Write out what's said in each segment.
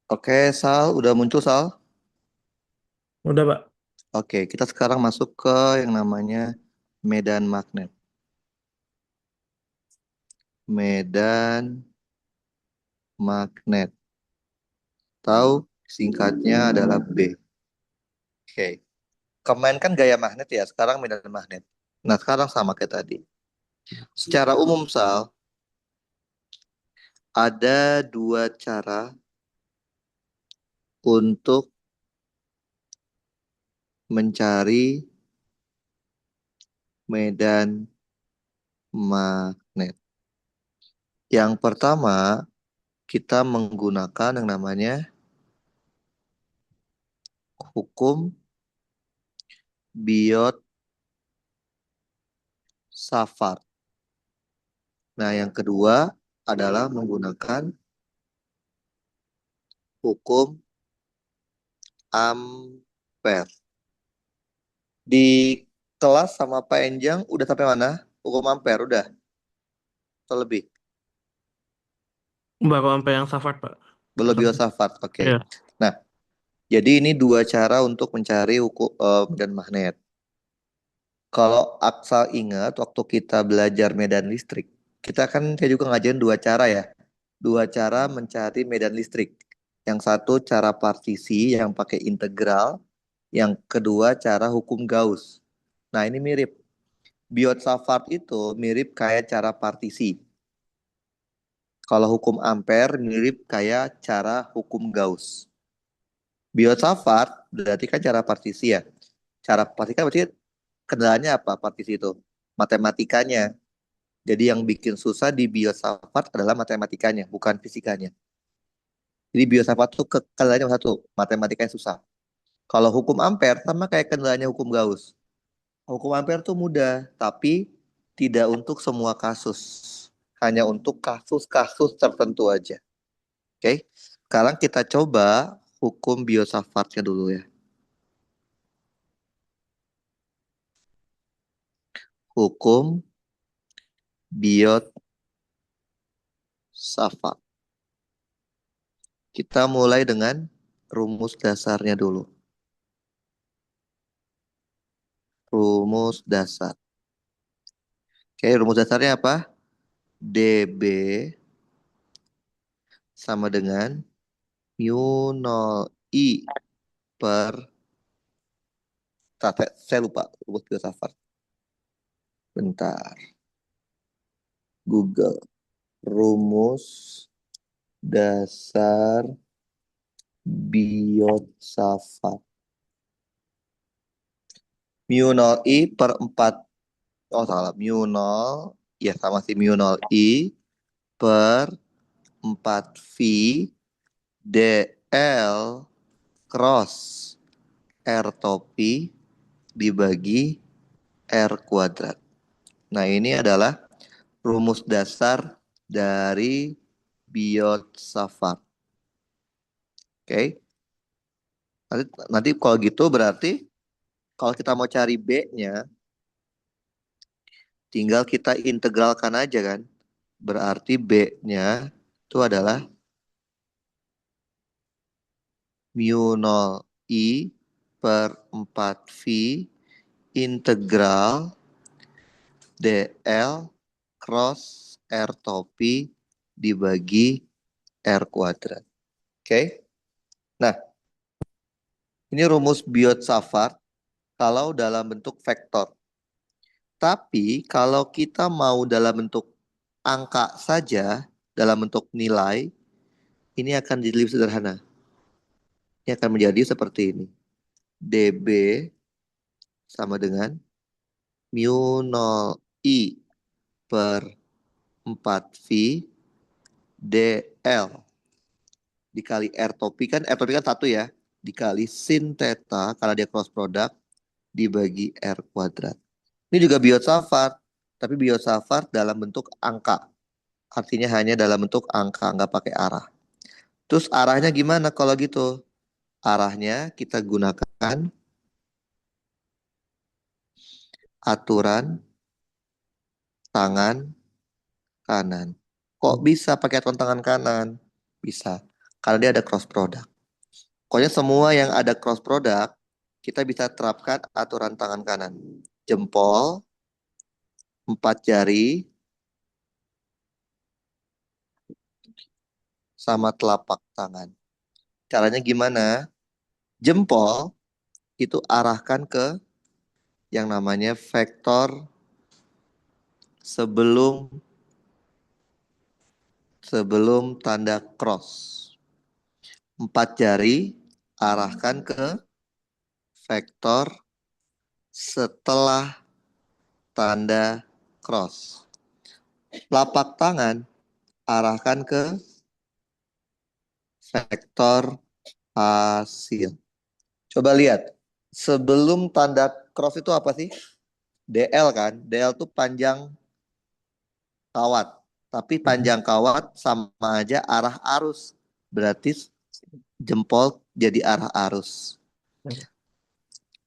Oke, Sal, udah muncul Sal. Udah, Pak. Oke, kita sekarang masuk ke yang namanya medan magnet. Medan magnet. Tahu singkatnya adalah B. Oke. Kemarin kan gaya magnet ya, sekarang medan magnet. Nah, sekarang sama kayak tadi. Secara umum, Sal, ada dua cara untuk mencari medan magnet. Yang pertama, kita menggunakan yang namanya hukum Biot-Savart. Nah, yang kedua adalah menggunakan hukum Ampere. Di kelas sama Pak Enjang udah sampai mana? Hukum Ampere udah atau lebih? Baru sampai yang Safard, Pak. Belum Biot-Savart. Oke. Iya. Nah, jadi ini dua cara untuk mencari hukum medan magnet. Kalau Aksal ingat waktu kita belajar medan listrik, kita kan saya juga ngajarin dua cara ya. Dua cara mencari medan listrik. Yang satu cara partisi yang pakai integral, yang kedua cara hukum Gauss. Nah, ini mirip. Biot-Savart itu mirip kayak cara partisi. Kalau hukum Ampere mirip kayak cara hukum Gauss. Biot-Savart berarti kan cara partisi ya. Cara partisi kan berarti kendalanya apa partisi itu? Matematikanya. Jadi yang bikin susah di Biot-Savart adalah matematikanya, bukan fisikanya. Jadi Biot-Savart tuh kendalanya cuma satu, matematikanya susah. Kalau hukum Ampere sama kayak kendalanya hukum Gauss. Hukum Ampere tuh mudah, tapi tidak untuk semua kasus. Hanya untuk kasus-kasus tertentu aja. Oke, sekarang kita coba hukum Biot-Savartnya dulu ya. Hukum Biot-Savart. Kita mulai dengan rumus dasarnya dulu. Rumus dasar. Oke, rumus dasarnya apa? DB sama dengan mu 0 I per... Saya lupa rumus Biot-Savart. Bentar. Google. Rumus dasar Biot-Savart. Mu 0 I per 4. Oh salah. Mu 0. Ya sama sih. Mu 0 I per 4 V DL cross R topi dibagi R kuadrat. Nah ini adalah rumus dasar dari Biot-Savart. Oke. Nanti kalau gitu berarti kalau kita mau cari B-nya, tinggal kita integralkan aja kan. Berarti B-nya itu adalah mu 0 I per 4 V integral DL cross R topi dibagi R kuadrat. Oke. Nah, ini rumus Biot-Savart kalau dalam bentuk vektor. Tapi kalau kita mau dalam bentuk angka saja, dalam bentuk nilai, ini akan jadi lebih sederhana. Ini akan menjadi seperti ini. DB sama dengan mu 0 I per 4 V DL dikali R topi kan satu ya, dikali sin theta karena dia cross product dibagi R kuadrat. Ini juga Biot-Savart, tapi Biot-Savart dalam bentuk angka. Artinya hanya dalam bentuk angka, nggak pakai arah. Terus arahnya gimana kalau gitu? Arahnya kita gunakan aturan tangan kanan. Kok bisa pakai aturan tangan kanan? Bisa. Karena dia ada cross product. Pokoknya semua yang ada cross product, kita bisa terapkan aturan tangan kanan. Jempol, 4 jari, sama telapak tangan. Caranya gimana? Jempol itu arahkan ke yang namanya vektor sebelum sebelum tanda cross. 4 jari arahkan ke vektor setelah tanda cross. Telapak tangan arahkan ke vektor hasil. Coba lihat. Sebelum tanda cross itu apa sih? DL kan? DL itu panjang kawat. Tapi panjang kawat sama aja arah arus. Berarti jempol jadi arah arus.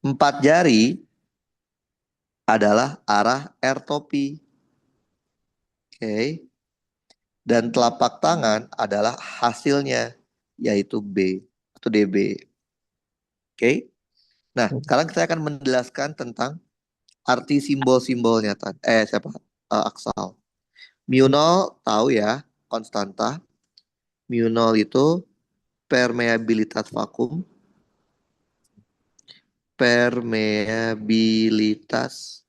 4 jari adalah arah air topi. Oke. Dan telapak tangan adalah hasilnya, yaitu B atau DB. Oke. Nah, sekarang saya akan menjelaskan tentang arti simbol-simbolnya. Siapa? Aksal. Mu nol tahu ya, konstanta. Mu nol itu permeabilitas vakum. Permeabilitas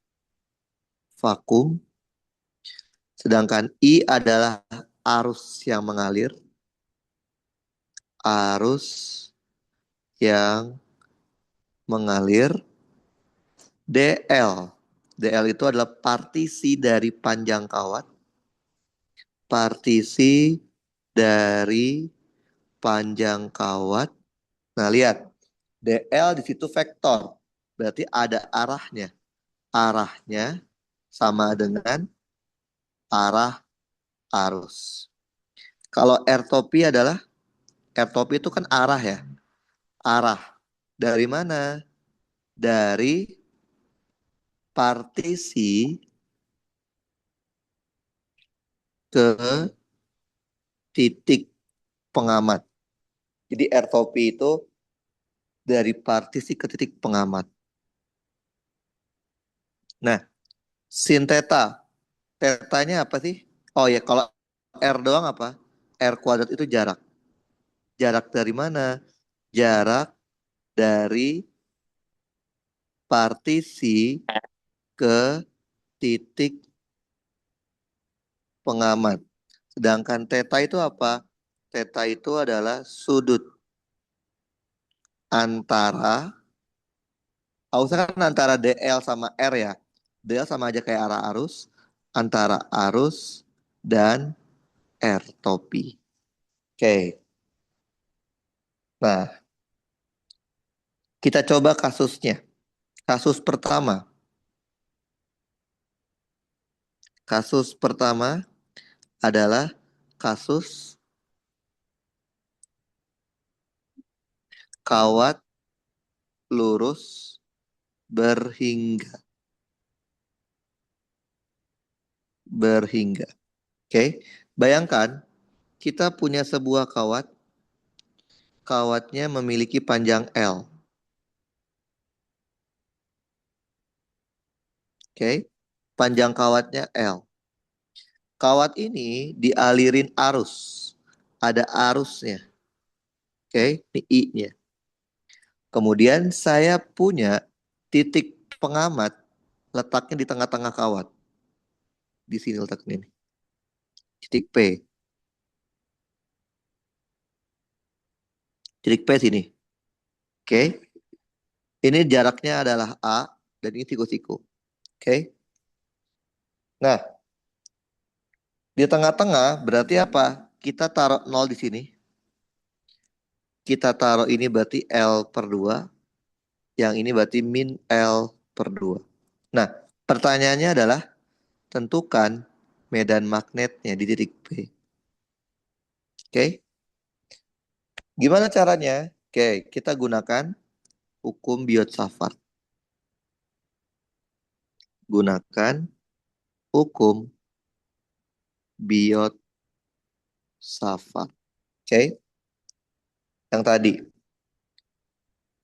vakum. Sedangkan I adalah arus yang mengalir. Arus yang mengalir. DL. DL itu adalah partisi dari panjang kawat. Partisi dari panjang kawat. Nah, lihat. DL di situ vektor. Berarti ada arahnya. Arahnya sama dengan arah arus. Kalau R topi adalah, R topi itu kan arah ya. Arah. Dari mana? Dari partisi ke titik pengamat. Jadi R topi itu dari partisi ke titik pengamat. Nah, sin theta. Tetanya apa sih? Oh ya, kalau R doang apa? R kuadrat itu jarak. Jarak dari mana? Jarak dari partisi ke titik pengamat. Sedangkan theta itu apa? Theta itu adalah sudut antara, harusnya kan antara DL sama R ya. DL sama aja kayak arah arus, antara arus dan R topi. Oke, nah kita coba kasusnya. Kasus pertama. Kasus pertama adalah kasus kawat lurus berhingga. Berhingga. Oke, bayangkan kita punya sebuah kawat. Kawatnya memiliki panjang L. Oke, panjang kawatnya L. Kawat ini dialirin arus. Ada arusnya. Oke, ini I-nya. Kemudian saya punya titik pengamat letaknya di tengah-tengah kawat. Di sini letaknya nih. Titik P. Titik P sini. Oke. Ini jaraknya adalah A dan ini siku-siku. Oke. Nah, di tengah-tengah berarti apa? Kita taruh 0 di sini. Kita taruh ini berarti L per 2. Yang ini berarti min L per 2. Nah, pertanyaannya adalah tentukan medan magnetnya di titik P. Oke. Gimana caranya? Oke, kita gunakan hukum Biot-Savart. Gunakan hukum Biot Savart. Oke, yang tadi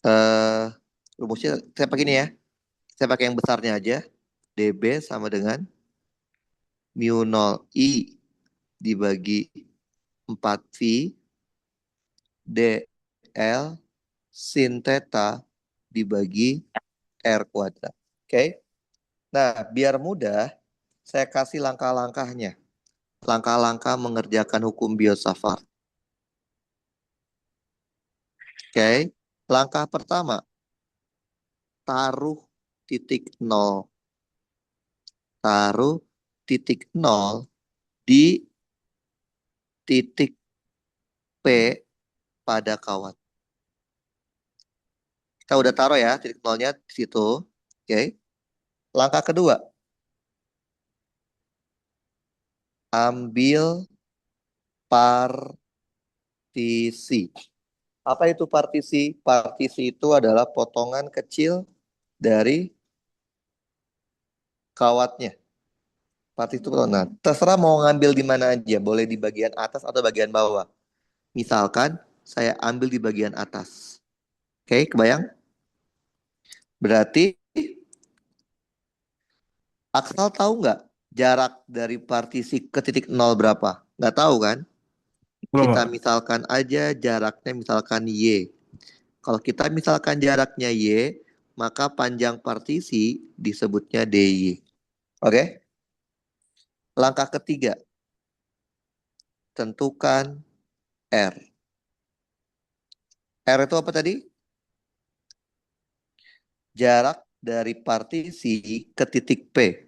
eh rumusnya saya pakai ini ya. Saya pakai yang besarnya aja. DB sama dengan mu 0 I dibagi 4V DL sin theta dibagi R kuadrat. Oke. Nah, biar mudah, saya kasih langkah-langkahnya. Langkah-langkah mengerjakan hukum Biot-Savart. Oke. Langkah pertama, taruh titik nol. Taruh titik nol di titik P pada kawat. Kita udah taruh ya titik nolnya di situ. Oke. Langkah kedua, ambil partisi. Apa itu partisi? Partisi itu adalah potongan kecil dari kawatnya. Partisi itu potongan. Nah, terserah mau ngambil di mana aja. Boleh di bagian atas atau bagian bawah. Misalkan saya ambil di bagian atas. Oke, kebayang? Berarti Aksal tahu nggak jarak dari partisi ke titik nol berapa? Nggak tahu kan? Belum, Kita Pak. misalkan aja jaraknya misalkan Y. Kalau kita misalkan jaraknya Y, maka panjang partisi disebutnya DY. Oke? Langkah ketiga, tentukan R. R itu apa tadi? Jarak dari partisi ke titik P.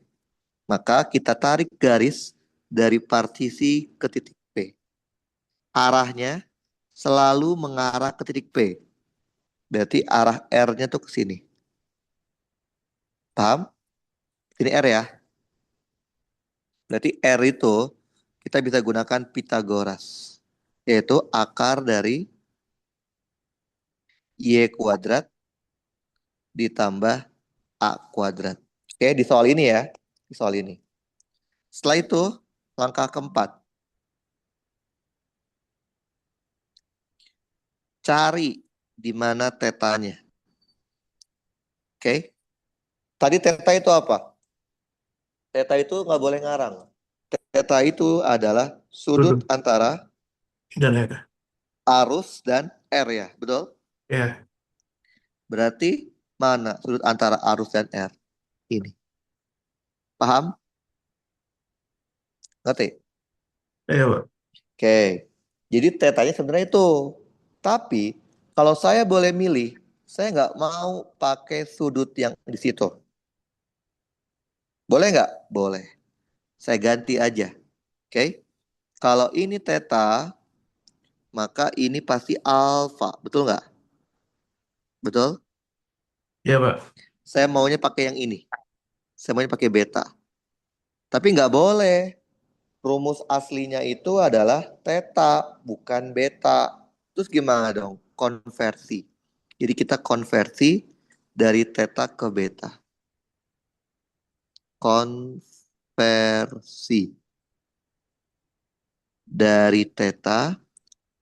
Maka kita tarik garis dari partisi ke titik P. Arahnya selalu mengarah ke titik P. Berarti arah R-nya tuh ke sini. Paham? Ini R ya. Berarti R itu kita bisa gunakan Pitagoras. Yaitu akar dari Y kuadrat ditambah A kuadrat. Oke, di soal ini ya. Di soal ini. Setelah itu, langkah keempat. Cari di mana tetanya. Oke. Tadi teta itu apa? Teta itu nggak boleh ngarang. Teta itu adalah sudut Duduk. antara Dan ya. arus dan R ya. Betul? Ya. Berarti mana sudut antara arus dan R? Ini. Paham? Ngerti? Iya, Pak. Oke. Jadi tetanya sebenarnya itu. Tapi kalau saya boleh milih, saya nggak mau pakai sudut yang di situ. Boleh nggak? Boleh. Saya ganti aja. Oke. Kalau ini teta, maka ini pasti alfa. Betul nggak? Betul? Iya, Pak. Saya maunya pakai yang ini. Saya maunya pakai beta. Tapi nggak boleh. Rumus aslinya itu adalah teta, bukan beta. Terus gimana dong? Konversi. Jadi kita konversi dari teta ke beta. Konversi dari teta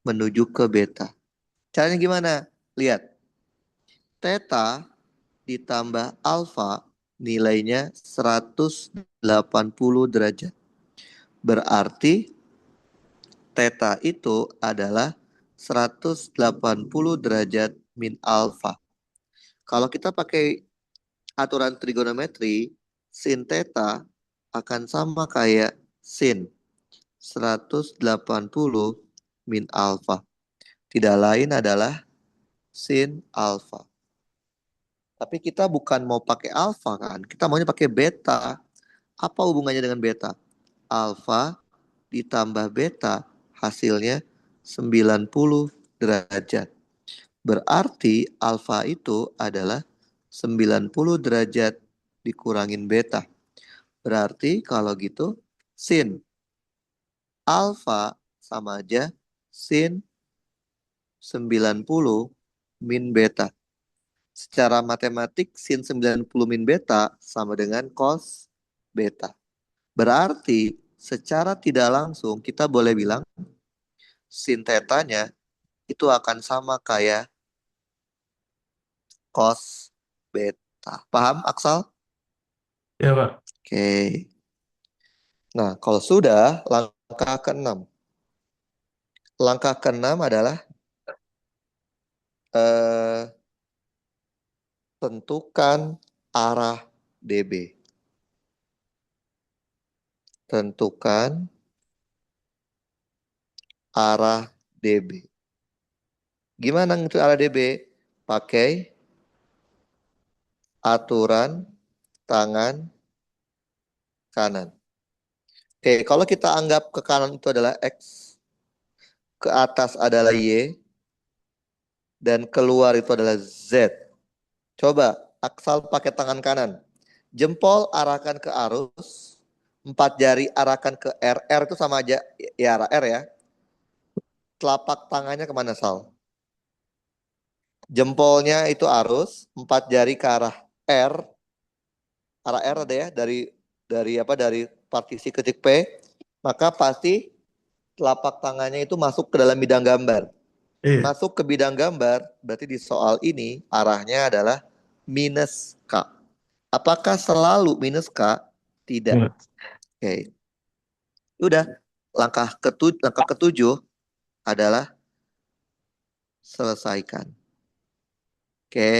menuju ke beta. Caranya gimana? Lihat, teta ditambah alfa nilainya 180 derajat. Berarti teta itu adalah 180 derajat min alfa. Kalau kita pakai aturan trigonometri, sin theta akan sama kayak sin 180 min alfa. Tidak lain adalah sin alfa. Tapi kita bukan mau pakai alfa kan, kita maunya pakai beta. Apa hubungannya dengan beta? Alfa ditambah beta hasilnya 90 derajat. Berarti alfa itu adalah 90 derajat dikurangin beta. Berarti kalau gitu sin alfa sama aja sin 90 min beta. Secara matematik sin 90 min beta sama dengan cos beta. Berarti secara tidak langsung kita boleh bilang sin tetanya itu akan sama kayak cos beta. Paham, Aksal? Ya, Pak. Oke. Nah, kalau sudah, langkah keenam. Langkah keenam adalah eh, tentukan arah DB. Tentukan arah DB. Gimana itu arah DB? Pakai aturan tangan kanan. Oke, kalau kita anggap ke kanan itu adalah X, ke atas adalah Y, dan keluar itu adalah Z. Coba, Aksal pakai tangan kanan. Jempol arahkan ke arus, empat jari arahkan ke R. R itu sama aja, ya arah R ya. Telapak tangannya kemana, Sal? Jempolnya itu arus, empat jari ke arah R. Arah R ada ya, dari partisi ke titik P. Maka pasti telapak tangannya itu masuk ke dalam bidang gambar. Iya. Masuk ke bidang gambar, berarti di soal ini arahnya adalah minus K. Apakah selalu minus K? Tidak. Enggak. Oke. Udah. Langkah ketujuh adalah selesaikan. Oke.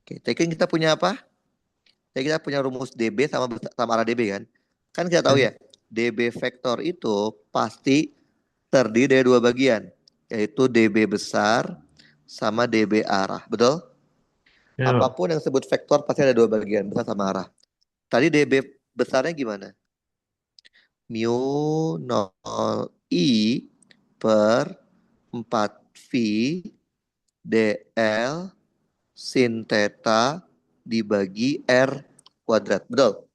Oke. Tadi kita punya apa? Tadi kita punya rumus DB sama arah DB kan? Kan kita tahu Ya, ya, DB vektor itu pasti terdiri dari dua bagian, yaitu DB besar sama DB arah. Betul? ya, Pak. Apapun yang disebut vektor pasti ada dua bagian, besar sama arah. Tadi DB besarnya gimana? Mu 0 I per 4V DL sin theta dibagi R kuadrat. Betul?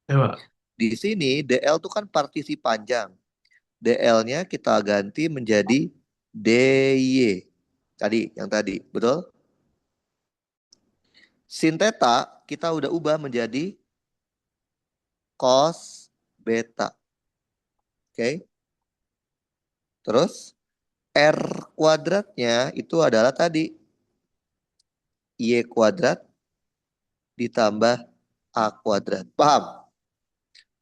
Ya, Pak. Di sini DL itu kan partisi panjang. DL-nya kita ganti menjadi DY. Tadi, yang tadi. Betul? Sin theta kita udah ubah menjadi cos beta. Oke? Terus R kuadratnya itu adalah tadi Y kuadrat ditambah A kuadrat. Paham?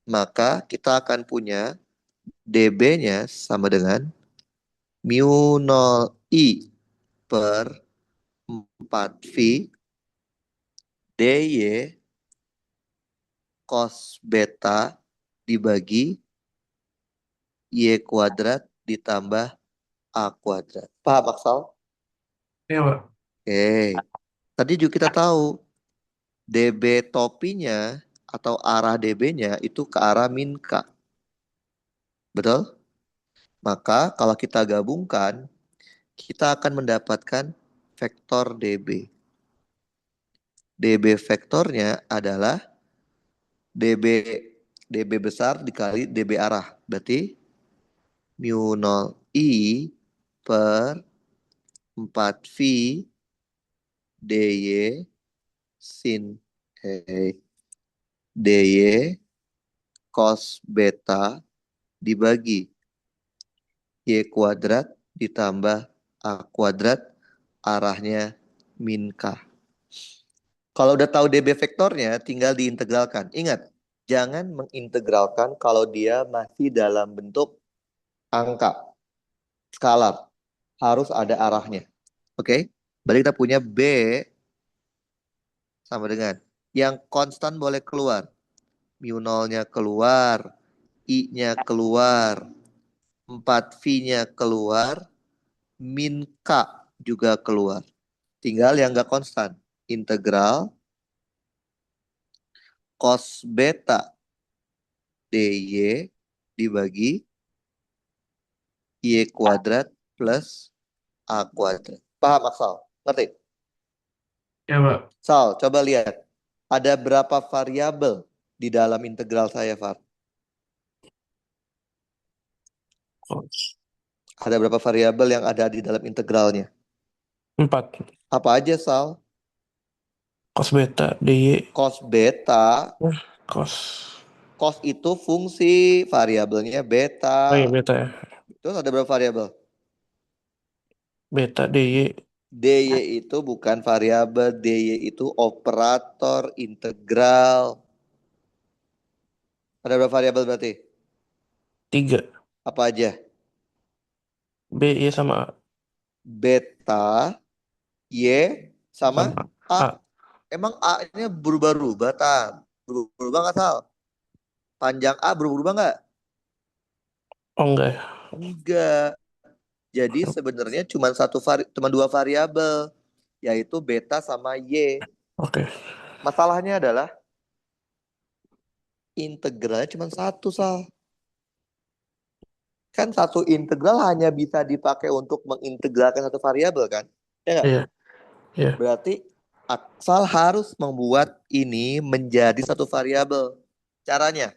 Maka kita akan punya DB-nya sama dengan mu 0 I per 4V DY cos beta dibagi Y kuadrat ditambah A kuadrat. Paham, Aksal? Ya, Pak. Oke. Tadi juga kita tahu DB topinya atau arah DB-nya itu ke arah min K. Betul? Maka kalau kita gabungkan, kita akan mendapatkan vektor DB. DB vektornya adalah DB DB besar dikali DB arah. Berarti mu 0 I per 4V DY sin DY cos beta dibagi Y kuadrat ditambah A kuadrat arahnya min K. Kalau udah tahu DB vektornya, tinggal diintegralkan. Ingat, jangan mengintegralkan kalau dia masih dalam bentuk angka, skalar. Harus ada arahnya. Oke? Berarti kita punya B sama dengan yang konstan boleh keluar. Mu nolnya keluar, I-nya keluar, 4V-nya keluar, min K juga keluar. Tinggal yang nggak konstan. Integral cos beta DY dibagi Y kuadrat plus A kuadrat. Paham, Aksal? Ngerti? Ya, Pak. Sal, coba lihat. Ada berapa variabel di dalam integral saya, Far? Cos. Ada berapa variabel yang ada di dalam integralnya? 4. Apa aja, Sal? Cos beta DY. Cos beta Cos. Cos itu fungsi, variabelnya Oh iya beta. beta ya. Terus ada berapa variabel? Beta DY. dy itu bukan variabel, dy itu operator integral. Ada berapa variabel berarti? 3. Apa aja? B, Y sama A. Beta, y, sama Sama A. a. Emang a-nya berubah-ubah, Tam? Berubah-ubah nggak, Sal? Panjang a berubah-ubah nggak? Oh enggak ya. Enggak. Jadi sebenarnya cuma dua variabel, yaitu beta sama y. Oke. Masalahnya adalah integralnya cuma satu, Sal. Kan satu integral hanya bisa dipakai untuk mengintegralkan satu variabel kan? Ya nggak? Iya. Iya. Berarti Aksal harus membuat ini menjadi satu variabel. Caranya,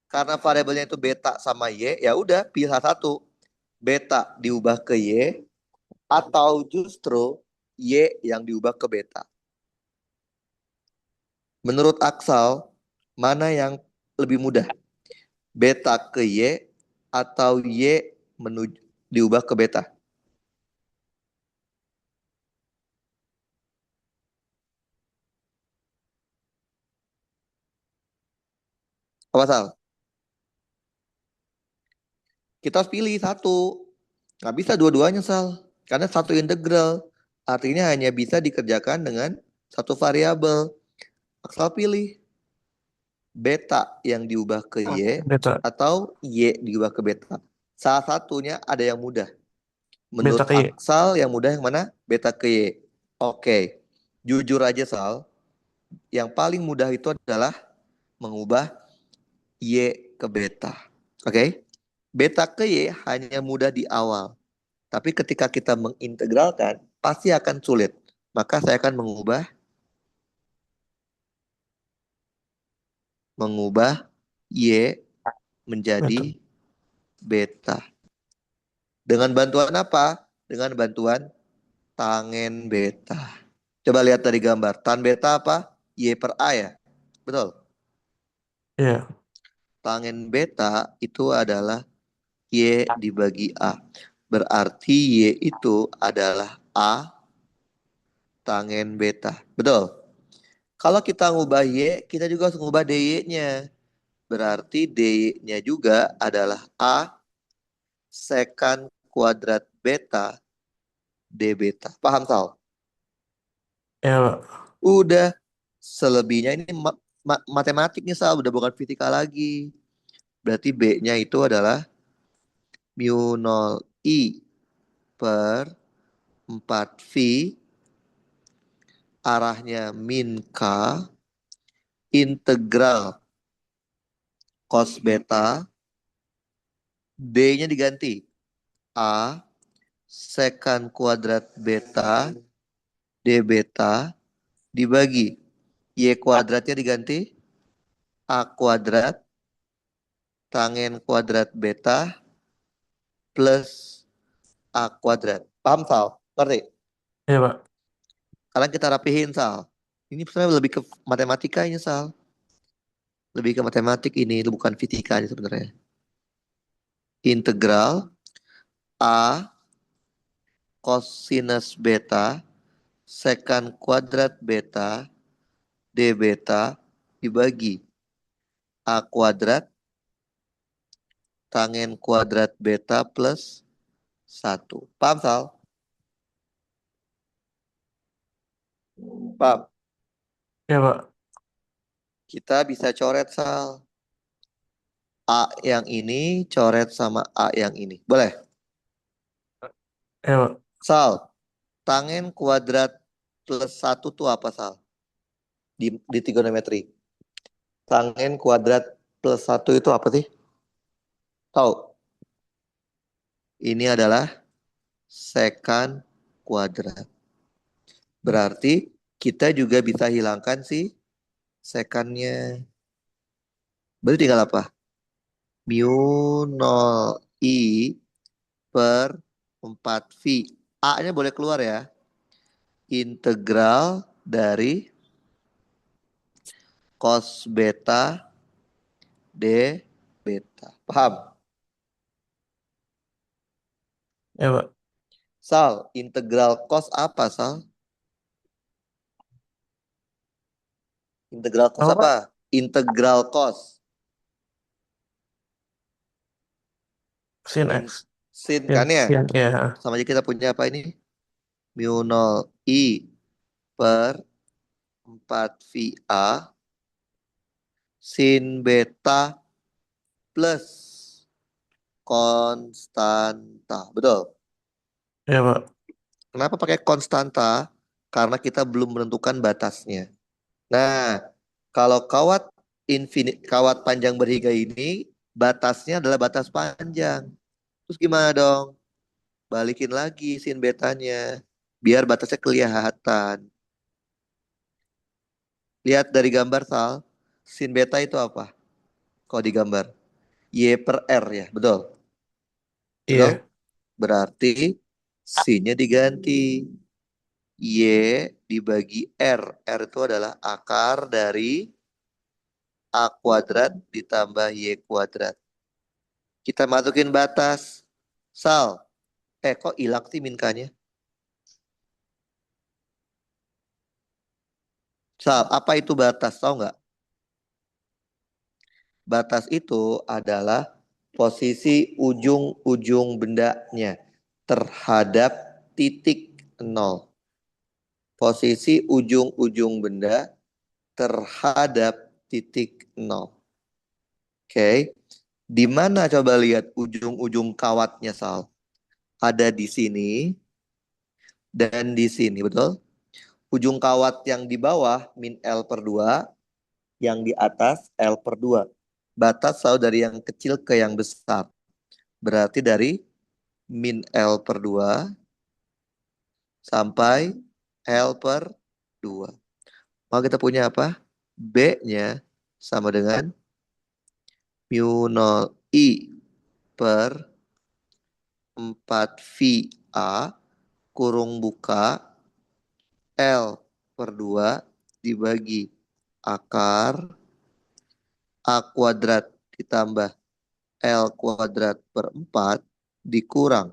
karena variabelnya itu beta sama y, ya udah pilih salah satu. Beta diubah ke y atau justru y yang diubah ke beta. Menurut Aksal, mana yang lebih mudah? Beta ke y atau y menuju diubah ke beta? Apa Sal? Kita harus pilih satu. Nggak bisa dua-duanya, Sal. Karena satu integral. Artinya hanya bisa dikerjakan dengan satu variabel. Asal pilih beta yang diubah ke y Beta. atau y diubah ke beta. Salah satunya ada yang mudah. Beta Menurut ke Y. Aksal yang mudah yang mana? Beta ke y. Oke. Jujur aja, Sal. Yang paling mudah itu adalah mengubah y ke beta. Oke. Beta ke y hanya mudah di awal. Tapi ketika kita mengintegralkan, pasti akan sulit. Maka saya akan mengubah Y Beta. menjadi beta. Dengan bantuan apa? Dengan bantuan tangen beta. Coba lihat dari gambar. Tan beta apa? Y per A ya? Betul. Iya. Tangen beta itu adalah Y dibagi A. Berarti Y itu adalah A tangen beta. Betul. Kalau kita ngubah Y, kita juga harus ngubah DY-nya. Berarti D-nya juga adalah A secant kuadrat beta D beta. Paham, Sal? Iya, Pak. Udah. Selebihnya ini matematik nih, Sal. Udah bukan fisika lagi. Berarti B-nya itu adalah mu 0 I per 4 V. Arahnya min K. Integral cos beta. D-nya diganti. A secant kuadrat beta D beta dibagi Y kuadratnya diganti A kuadrat tangen kuadrat beta plus A kuadrat. Paham, Sal? Ngerti? Iya, Pak. Sekarang kita rapihin, Sal. Ini sebenarnya lebih ke matematika ini, Sal. Lebih ke matematik ini, itu bukan fisika ini sebenarnya. Integral A cosinus beta secant kuadrat beta D beta dibagi A kuadrat tangen kuadrat beta plus satu. Paham, Sal? Paham? Iya, Pak. Kita bisa coret, Sal. A yang ini coret sama A yang ini. Boleh? Iya, Pak. Sal, tangen kuadrat plus satu tuh apa, Sal? Di trigonometri. Tangen kuadrat plus satu itu apa sih? Tahu? Ini adalah sekant kuadrat. Berarti kita juga bisa hilangkan si sekannya. Berarti tinggal apa? Mu 0 I per 4 V. A-nya boleh keluar ya. Integral dari cos beta D beta. Paham? Ya, Pak. Sal, integral cos apa, Sal? Integral cos Apa, apa? Pak? Integral cos. Sin In, X. sin Sin, kan ya? sin, ya. Sama aja kita punya apa ini? Mu 0 I per 4 VA sin beta plus konstanta. Betul. Ya, Pak. Kenapa pakai konstanta? Karena kita belum menentukan batasnya. Nah, kalau kawat panjang berhiga ini batasnya adalah batas panjang. Terus gimana dong? Balikin lagi sin betanya biar batasnya kelihatan. Lihat dari gambar Sal, sin beta itu apa? Kalau digambar Y per R ya, betul? Betul? Iya. Berarti sinnya diganti Y dibagi R. R itu adalah akar dari A kuadrat ditambah Y kuadrat. Kita masukin batas. Sal, kok hilang sih minkanya? Sal, apa itu batas? Tahu nggak? Batas itu adalah posisi ujung-ujung bendanya terhadap titik nol. Posisi ujung-ujung benda terhadap titik nol. Oke. Di mana coba lihat ujung-ujung kawatnya, Sal? Ada di sini dan di sini, betul? Ujung kawat yang di bawah min L per 2, yang di atas L per 2. Batas selalu dari yang kecil ke yang besar. Berarti dari min L per 2 sampai L per 2. Maka kita punya apa? B-nya sama dengan mu 0 I per 4 VA kurung buka L per 2 dibagi akar A kuadrat ditambah L kuadrat per 4 dikurang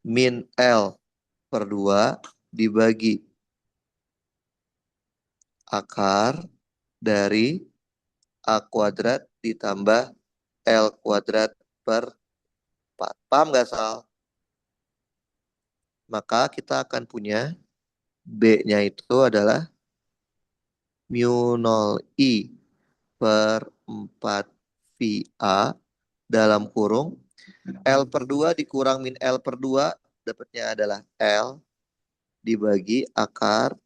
min L per 2 dibagi akar dari A kuadrat ditambah L kuadrat per 4. Paham nggak, Sal? Maka kita akan punya B-nya itu adalah mu 0 I per 4 VA dalam kurung L per 2 dikurang min L per 2 dapatnya adalah L dibagi akar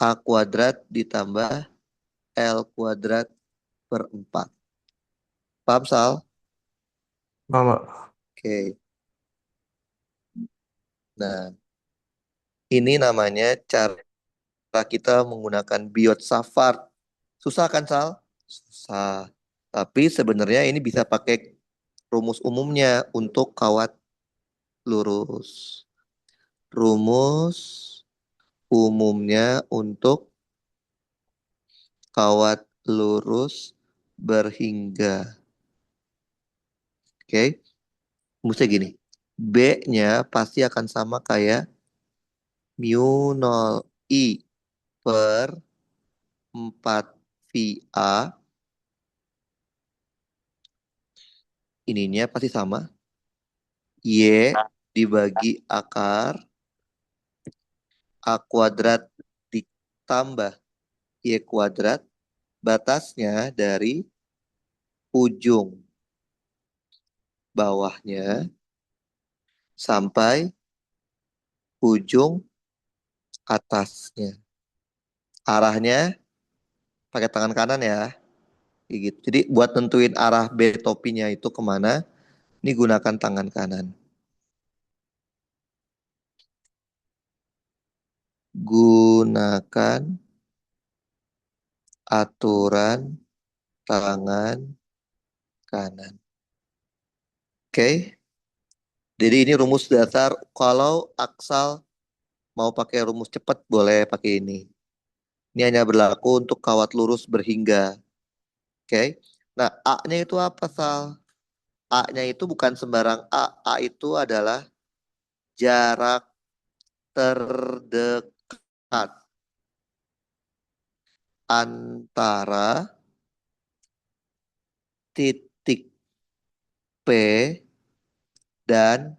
A kuadrat ditambah L kuadrat per 4. Paham, Sal? Paham, Pak. Oke. Nah, ini namanya cara kita menggunakan Biot Savart. Susah kan, Sal? Susah. Tapi sebenarnya ini bisa pakai rumus umumnya untuk kawat lurus. Rumus umumnya untuk kawat lurus berhingga. Oke, rumusnya gini. B-nya pasti akan sama kayak mu 0 I per 4 VA. Ininya pasti sama. Y dibagi akar A kuadrat ditambah Y kuadrat. Batasnya dari ujung bawahnya sampai ujung atasnya. Arahnya pakai tangan kanan ya. Kayak gitu. Jadi buat nentuin arah B topinya itu kemana, ini gunakan tangan kanan. Gunakan aturan tangan kanan. Oke. Jadi ini rumus dasar kalau aksal Mau pakai rumus cepat boleh pakai ini. Ini hanya berlaku untuk kawat lurus berhingga. Oke. Nah, A-nya itu apa, Sal? A-nya itu bukan sembarang A. A itu adalah jarak terdekat antara titik P dan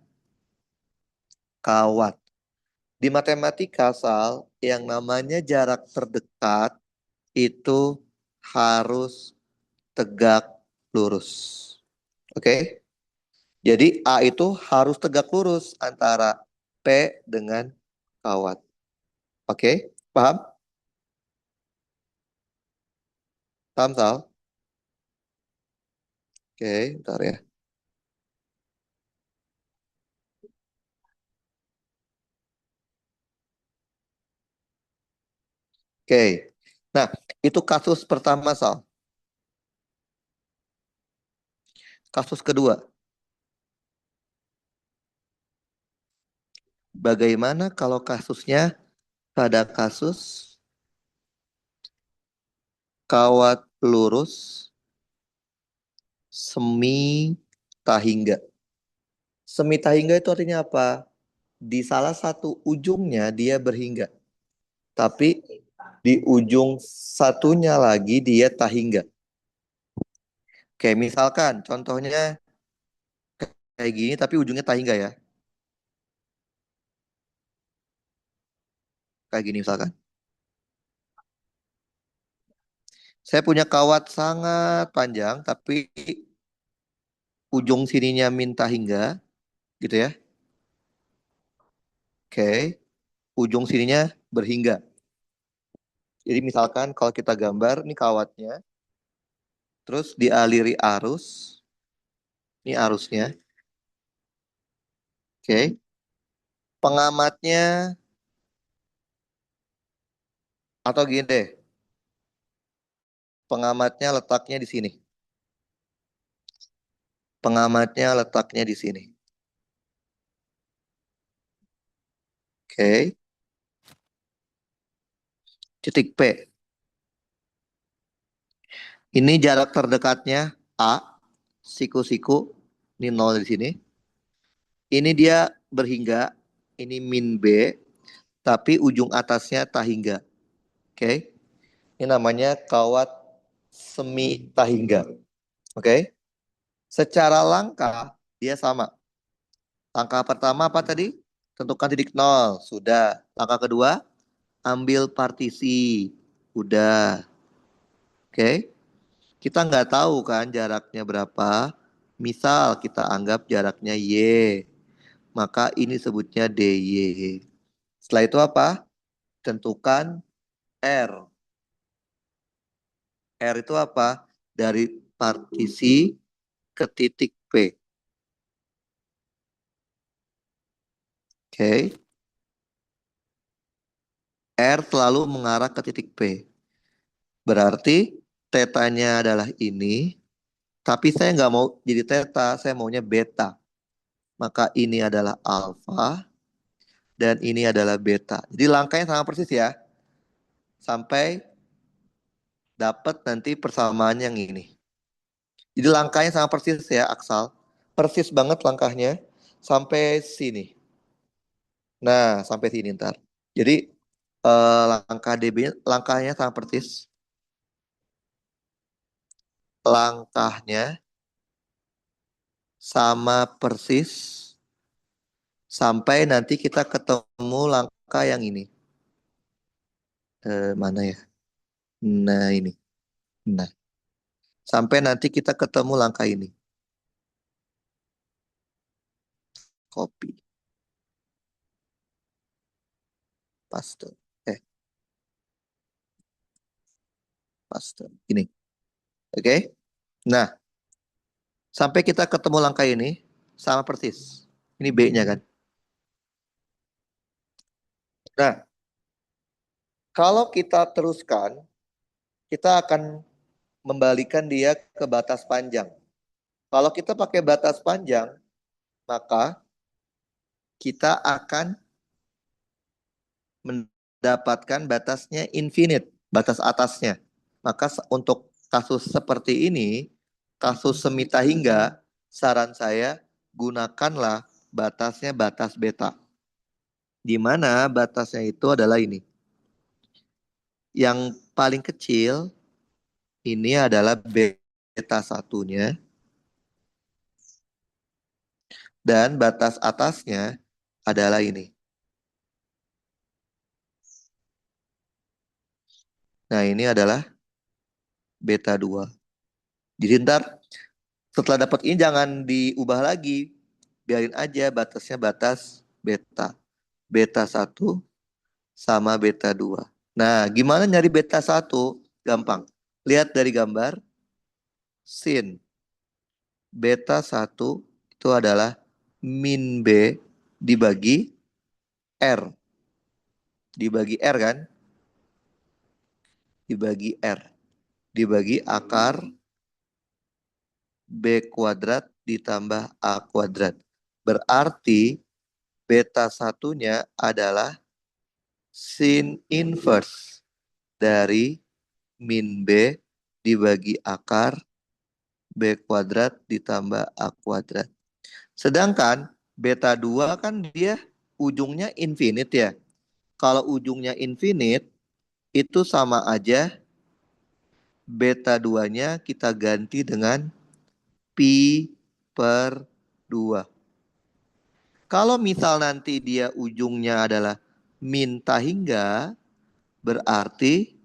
kawat. Di matematika, Sal, yang namanya jarak terdekat itu harus tegak lurus. Oke? Jadi A itu harus tegak lurus antara P dengan kawat. Oke? Paham? Paham, Sal? Oke, bentar ya. Oke. Nah, itu kasus pertama, Sal. Kasus kedua, bagaimana kalau kasusnya pada kasus kawat lurus semi tahingga? Semi tahingga itu artinya apa? Di salah satu ujungnya dia berhingga, tapi di ujung satunya lagi dia tahingga. Kayak misalkan contohnya kayak gini tapi ujungnya tahingga ya. Kayak gini misalkan. Saya punya kawat sangat panjang tapi ujung sininya min tahingga gitu ya. Oke, ujung sininya berhingga. Jadi misalkan kalau kita gambar ini kawatnya, terus dialiri arus, ini arusnya. Oke, pengamatnya atau gini deh, pengamatnya letaknya di sini. Pengamatnya letaknya di sini. Oke, titik P. Ini jarak terdekatnya A, siku-siku, ini nol di sini. Ini dia berhingga, ini min B, tapi ujung atasnya tahingga. Oke, ini namanya kawat semi tahingga. Oke, secara langkah dia sama. Langkah pertama apa tadi? Tentukan titik nol, sudah. Langkah kedua, ambil partisi, udah. Oke, kita nggak tahu kan jaraknya berapa. Misal kita anggap jaraknya Y, maka ini sebutnya DY. Setelah itu apa? Tentukan R. R itu apa? Dari partisi ke titik P. Oke. R selalu mengarah ke titik P. Berarti tetanya adalah ini. Tapi saya nggak mau jadi teta, saya maunya beta. Maka ini adalah alfa dan ini adalah beta. Jadi langkahnya sama persis ya. Sampai dapat nanti persamaan yang ini. Jadi langkahnya sama persis ya, Aksal. Persis banget langkahnya sampai sini. Nah, sampai sini ntar. Jadi langkah DB langkahnya sama persis. Langkahnya sama persis sampai nanti kita ketemu langkah yang ini. Mana ya? Nah, ini. Nah, sampai nanti kita ketemu langkah ini. Copy, paste. Paste. Ini. Oke? Nah, sampai kita ketemu langkah ini sama persis. Ini B-nya kan. Nah, kalau kita teruskan, kita akan membalikan dia ke batas panjang. Kalau kita pakai batas panjang, maka kita akan mendapatkan batasnya infinite, batas atasnya. Maka untuk kasus seperti ini, kasus semita hingga, saran saya gunakanlah batasnya batas beta. Di mana batasnya itu adalah ini. Yang paling kecil ini adalah beta satunya dan batas atasnya adalah ini. Nah, ini adalah beta 2. Jadi ntar setelah dapat ini jangan diubah lagi. Biarin aja batasnya batas beta. Beta satu sama beta 2. Nah, gimana nyari beta satu? Gampang. Lihat dari gambar. Sin beta satu itu adalah min B dibagi R. Dibagi R kan? Dibagi R. Dibagi akar B kuadrat ditambah A kuadrat. Berarti beta satunya adalah sin inverse dari min B dibagi akar B kuadrat ditambah A kuadrat. Sedangkan beta 2 kan dia ujungnya infinite ya. Kalau ujungnya infinite itu sama aja beta 2-nya kita ganti dengan pi per 2. Kalau misal nanti dia ujungnya adalah min hingga, berarti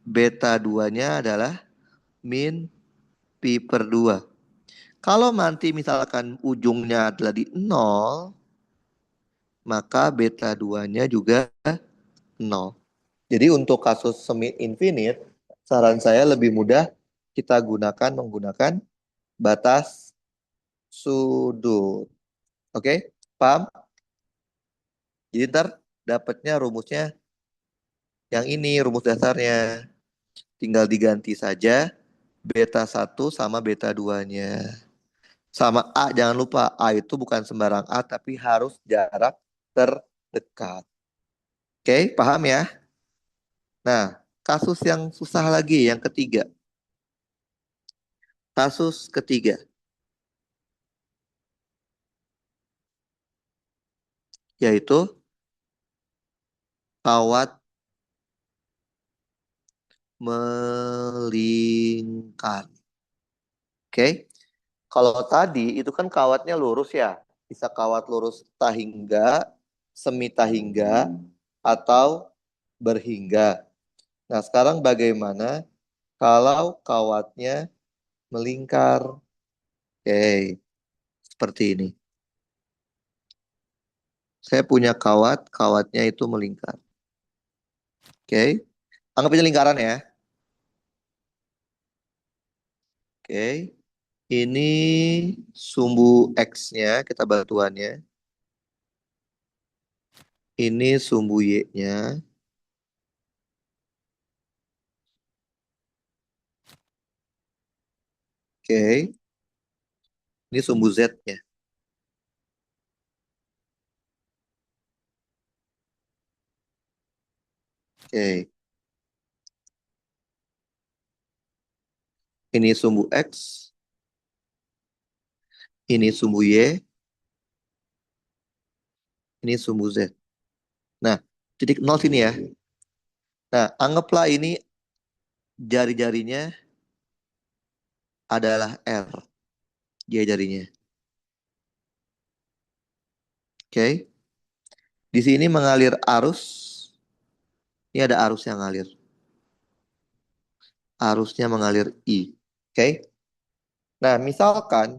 beta 2-nya adalah min pi per 2. Kalau nanti misalkan ujungnya adalah di 0, maka beta 2-nya juga 0. Jadi untuk kasus semi infinite, saran saya lebih mudah kita menggunakan batas sudut. Oke, paham? Jadi ntar dapatnya rumusnya yang ini, rumus dasarnya. Tinggal diganti saja beta satu sama beta 2-nya. Sama A, jangan lupa A itu bukan sembarang A tapi harus jarak terdekat. Oke, paham ya? Nah, kasus yang susah lagi yang ketiga. Kasus ketiga yaitu kawat melingkar. Oke. Kalau tadi itu kan kawatnya lurus ya. Bisa kawat lurus tahingga, semi tahingga, atau berhingga. Nah, sekarang bagaimana kalau kawatnya melingkar? Oke, seperti ini. Saya punya kawatnya itu melingkar. Oke, anggap ini lingkaran ya. Oke, ini sumbu X-nya, kita batuannya. Ini sumbu Y-nya. Oke, ini sumbu Z-nya. Oke, ini sumbu X, ini sumbu Y, ini sumbu Z. Nah, titik nol sini ya. Nah, anggaplah ini jari-jarinya adalah R, jari-jarinya. Oke, di sini mengalir arus. Ini ada arus yang ngalir. Arusnya mengalir I. Oke. Nah, misalkan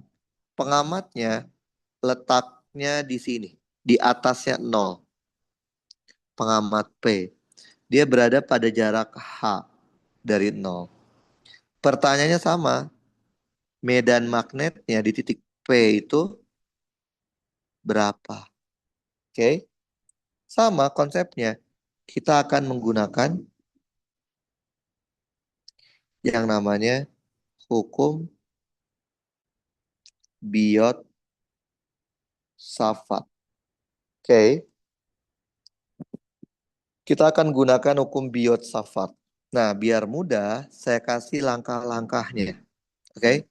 pengamatnya letaknya di sini, di atasnya 0, pengamat P. Dia berada pada jarak H dari 0. Pertanyaannya sama, medan magnetnya di titik P itu berapa? Oke, sama konsepnya. Kita akan menggunakan yang namanya hukum Biot Savart. Oke, Kita akan gunakan hukum Biot-Savart. Nah, biar mudah, saya kasih langkah-langkahnya. Oke?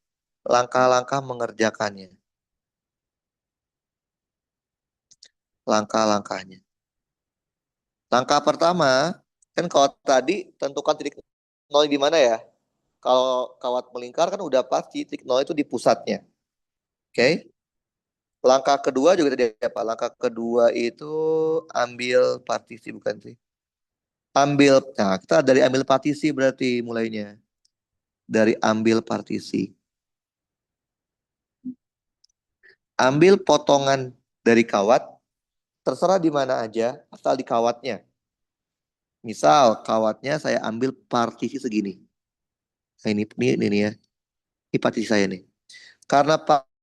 Langkah-langkah mengerjakannya. Langkah-langkahnya. Langkah pertama, kan kalau tadi tentukan titik nol di mana ya? Kalau kawat melingkar kan udah pasti titik nol itu di pusatnya. Oke? Langkah kedua juga tadi apa? Langkah kedua itu ambil partisi bukan sih? Nah kita dari ambil partisi berarti mulainya. Dari ambil partisi. Ambil potongan dari kawat, terserah di mana aja, asal di kawatnya. Misal kawatnya saya ambil partisi segini. Nah, ini ya. Ini partisi saya nih. Karena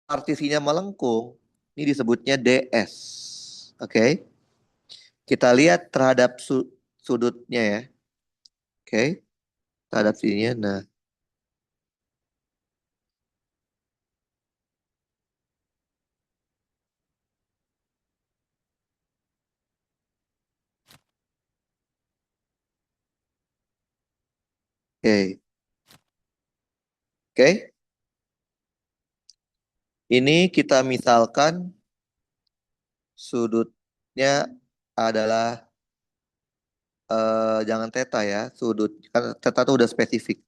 partisinya melengkung, ini disebutnya DS. Oke. Kita lihat terhadap sudutnya ya. Oke. Terhadap sininya. Nah, oke. Oke. Ini kita misalkan sudutnya adalah jangan theta ya, sudut kan theta itu udah spesifik.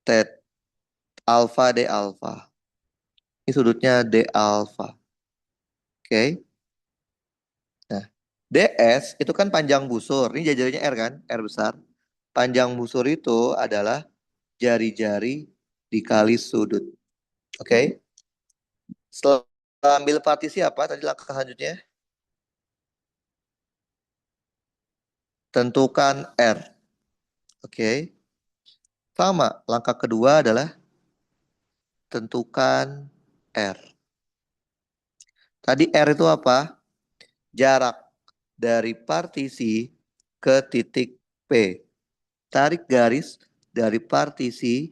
Tet alfa d alfa. Ini sudutnya d alfa. Oke. Nah, ds itu kan panjang busur. Ini jari-jarinya R kan, R besar. Panjang busur itu adalah jari-jari dikali sudut. Oke. Setelah ambil partisi apa tadi langkah selanjutnya? Tentukan R. Oke. Sama, langkah kedua adalah tentukan R. Tadi R itu apa? Jarak dari partisi ke titik P. Tarik garis dari partisi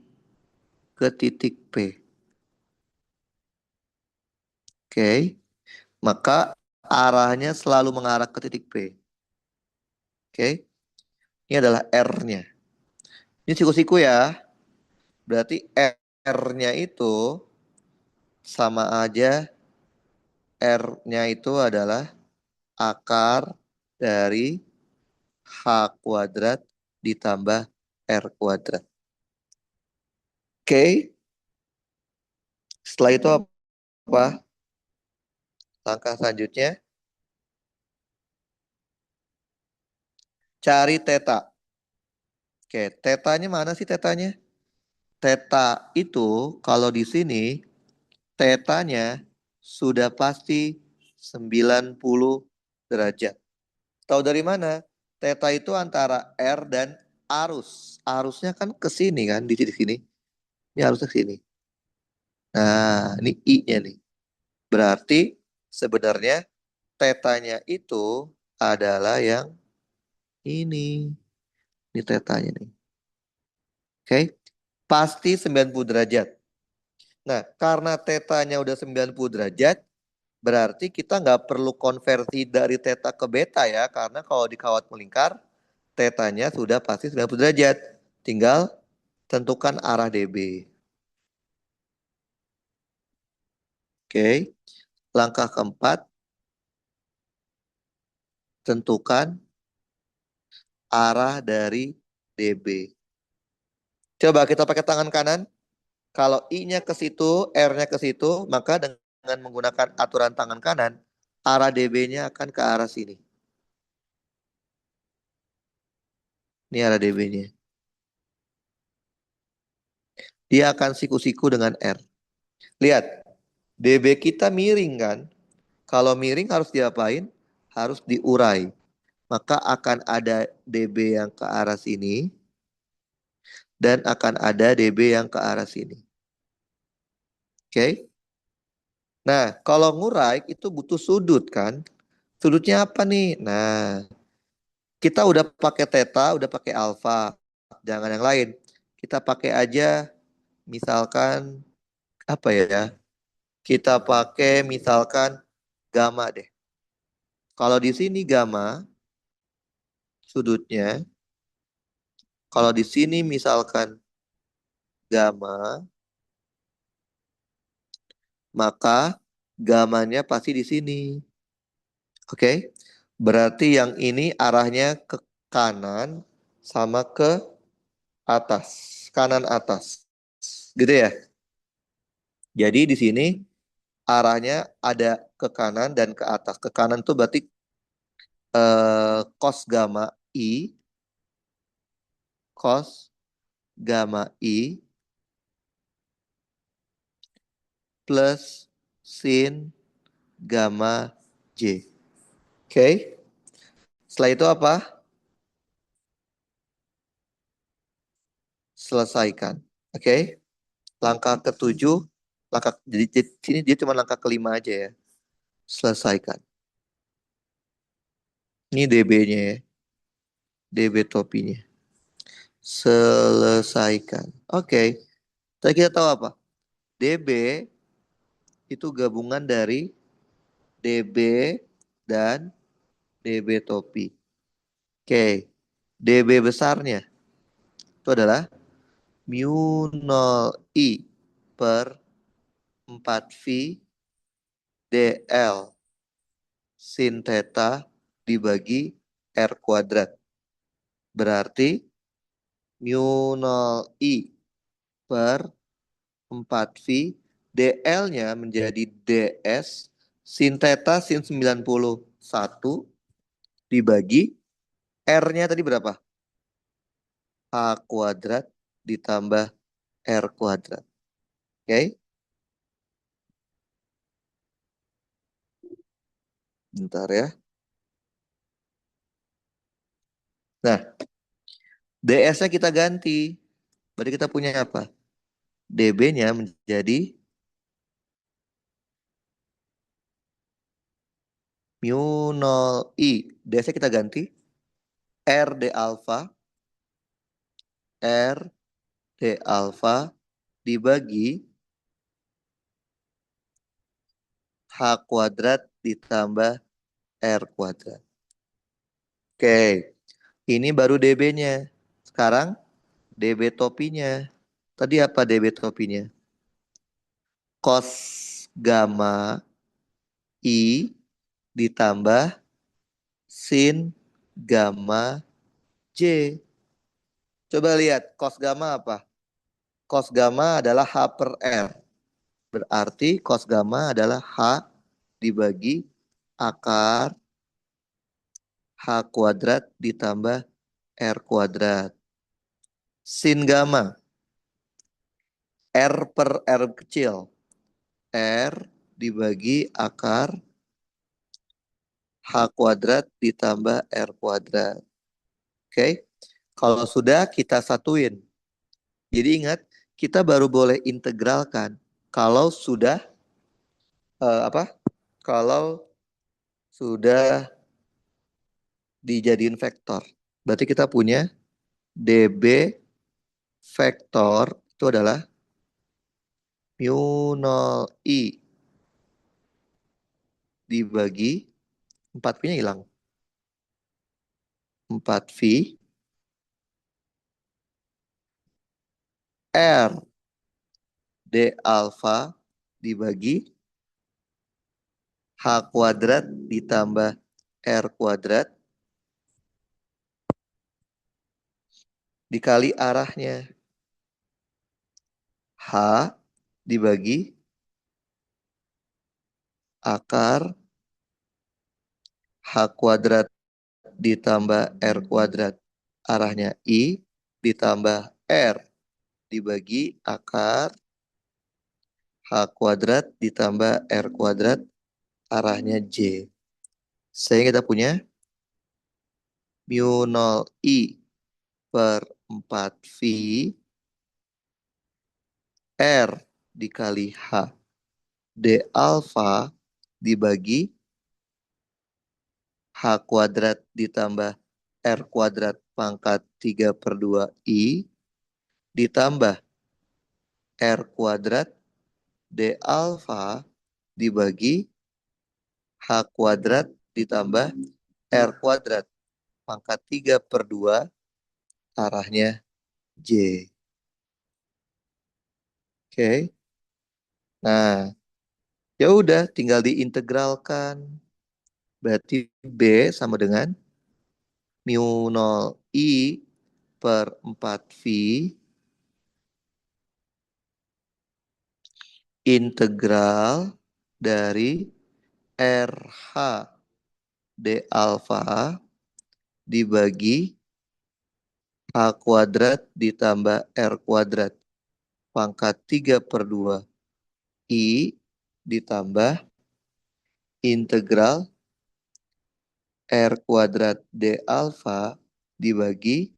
ke titik P. Oke. Maka arahnya selalu mengarah ke titik P. Oke. Ini adalah R-nya. Ini siku-siku ya. Berarti R-nya itu sama aja, R-nya itu adalah akar dari H kuadrat ditambah R kuadrat. Oke, setelah itu apa? Langkah selanjutnya, cari theta. Oke, tetanya mana sih tetanya? Theta itu kalau di sini, tetanya sudah pasti 90 derajat. Tahu dari mana? Theta itu antara R dan arus. Arusnya kan ke sini kan, di titik sini. Ini arusnya ke sini. Nah, ini I-nya nih. Berarti sebenarnya tetanya itu adalah yang ini. Ini tetanya nih. Oke. Pasti 90 derajat. Nah, karena tetanya udah 90 derajat, berarti kita nggak perlu konversi dari teta ke beta ya. Karena kalau di kawat melingkar, tetanya sudah pasti 90 derajat. Tinggal tentukan arah DB. Oke. Langkah keempat, tentukan arah dari DB. Coba kita pakai tangan kanan. Kalau I-nya ke situ, R-nya ke situ, maka dengan menggunakan aturan tangan kanan, arah DB-nya akan ke arah sini. Ini arah DB-nya. Dia akan siku-siku dengan R. Lihat, DB kita miring kan? Kalau miring harus diapain? Harus diurai. Maka akan ada DB yang ke arah sini dan akan ada DB yang ke arah sini. Oke? Nah, kalau ngurai itu butuh sudut kan? Sudutnya apa nih? Nah, kita udah pakai theta, udah pakai alfa. Jangan yang lain. Kita pakai aja misalkan apa ya? Kita pakai misalkan gamma deh. Kalau di sini gamma sudutnya. Kalau di sini misalkan gamma, maka gamanya pasti di sini. Oke? Berarti yang ini arahnya ke kanan sama ke atas. Kanan atas. Gitu ya. Jadi di sini arahnya ada ke kanan dan ke atas. Ke kanan tuh berarti cos gamma I, cos gamma I plus sin gamma J. Oke? Setelah itu apa? Selesaikan. Oke? Langkah ketujuh, jadi sini dia cuma langkah kelima aja ya. Selesaikan. Ini DB-nya ya, DB topinya. Selesaikan. Oke. Tadi kita tahu apa? DB itu gabungan dari DB dan DB topi. Oke. DB besarnya itu adalah mu 0 I per 4V DL sin theta dibagi R kuadrat. Berarti mu 0 I per 4V DL-nya menjadi DS sin theta sin 91 dibagi R-nya tadi berapa? A kuadrat ditambah R kuadrat. Oke, bentar ya. Nah, DS-nya kita ganti. Berarti kita punya apa? DB-nya menjadi mu 0 I. DS-nya kita ganti. R D alfa. R D alfa dibagi H kuadrat ditambah R kuadrat. Oke, ini baru DB-nya. Sekarang DB topinya. Tadi apa DB topinya? Cos gamma I ditambah sin gamma J. Coba lihat cos gamma apa? Cos gamma adalah H per R. Berarti cos gamma adalah H dibagi akar H kuadrat ditambah R kuadrat. Sin gamma. R per R kecil. R dibagi akar H kuadrat ditambah R kuadrat. Oke. Kalau sudah kita satuin. Jadi ingat, kita baru boleh integralkan kalau sudah apa? Kalau sudah dijadiin vektor. Berarti kita punya DB vektor itu adalah mu 0 I dibagi 4V-nya hilang. 4V R D alfa dibagi H kuadrat ditambah R kuadrat dikali arahnya. H dibagi akar H kuadrat ditambah R kuadrat. Arahnya I ditambah R dibagi akar H kuadrat ditambah R kuadrat. Arahnya J. Sehingga kita punya mu 0 I per 4V R dikali H D alfa dibagi H kuadrat ditambah R kuadrat pangkat 3 per 2 I ditambah R kuadrat D alfa dibagi H kuadrat ditambah R kuadrat. pangkat 3/2 arahnya J. Oke. Nah, ya udah tinggal diintegralkan. Berarti B sama dengan mu 0 I per 4V integral dari RH D alfa dibagi H kuadrat ditambah R kuadrat pangkat 3/2 I ditambah integral R kuadrat D alfa dibagi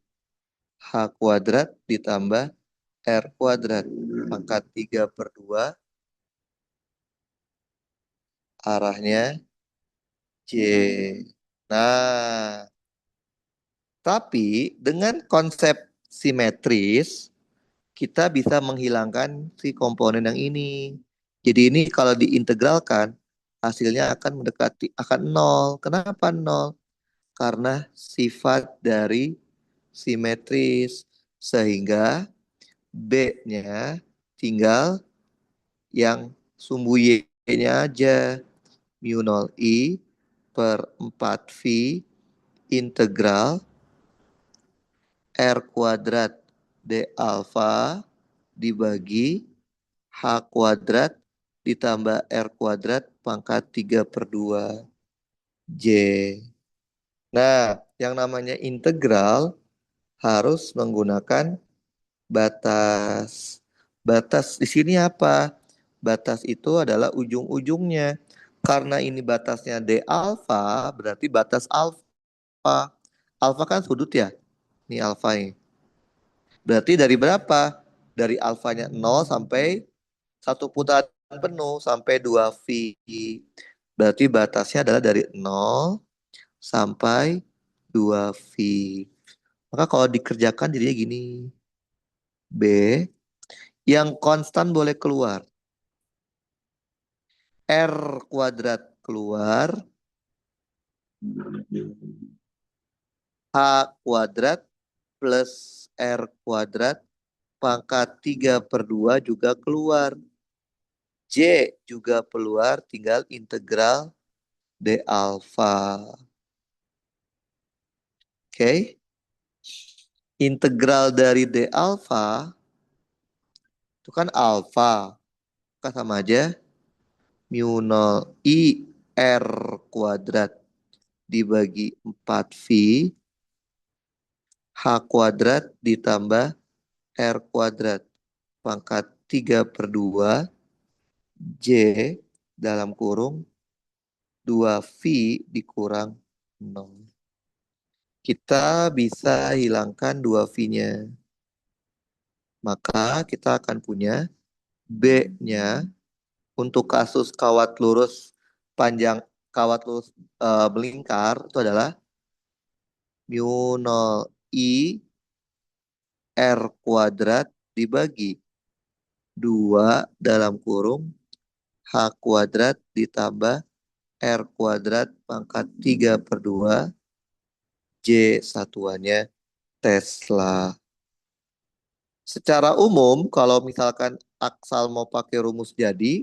H kuadrat ditambah R kuadrat pangkat 3/2 arahnya J. Nah, tapi dengan konsep simetris, kita bisa menghilangkan si komponen yang ini. Jadi ini kalau diintegralkan, hasilnya akan mendekati, akan nol. Kenapa nol? Karena sifat dari simetris. Sehingga B-nya tinggal yang sumbu Y-nya aja. Mu 0 I per 4V integral R kuadrat D alfa dibagi H kuadrat ditambah R kuadrat pangkat 3/2 J. Nah, yang namanya integral harus menggunakan batas. Batas di sini apa? Batas itu adalah ujung-ujungnya. Karena ini batasnya D alfa, berarti batas alfa. Alfa kan sudut ya? Ini alfa ini. Berarti dari berapa? Dari alfanya 0 sampai satu putaran penuh sampai 2V. Berarti batasnya adalah dari 0 sampai 2V. Maka kalau dikerjakan jadinya gini. B yang konstan boleh keluar. R kuadrat keluar. H kuadrat plus R kuadrat pangkat 3/2 juga keluar. J juga keluar, tinggal integral D alfa. Oke. Integral dari D alfa itu kan alfa. Kan sama aja mu 0 I R kuadrat dibagi 4V H kuadrat ditambah R kuadrat pangkat 3/2 J dalam kurung 2V dikurang 0. Kita bisa hilangkan 2V-nya. Maka kita akan punya B-nya untuk kasus kawat lurus panjang kawat lurus melingkar itu adalah mu 0 I R kuadrat dibagi 2 dalam kurung H kuadrat ditambah R kuadrat pangkat 3/2 J satuannya Tesla. Secara umum, kalau misalkan Aksal mau pakai rumus jadi,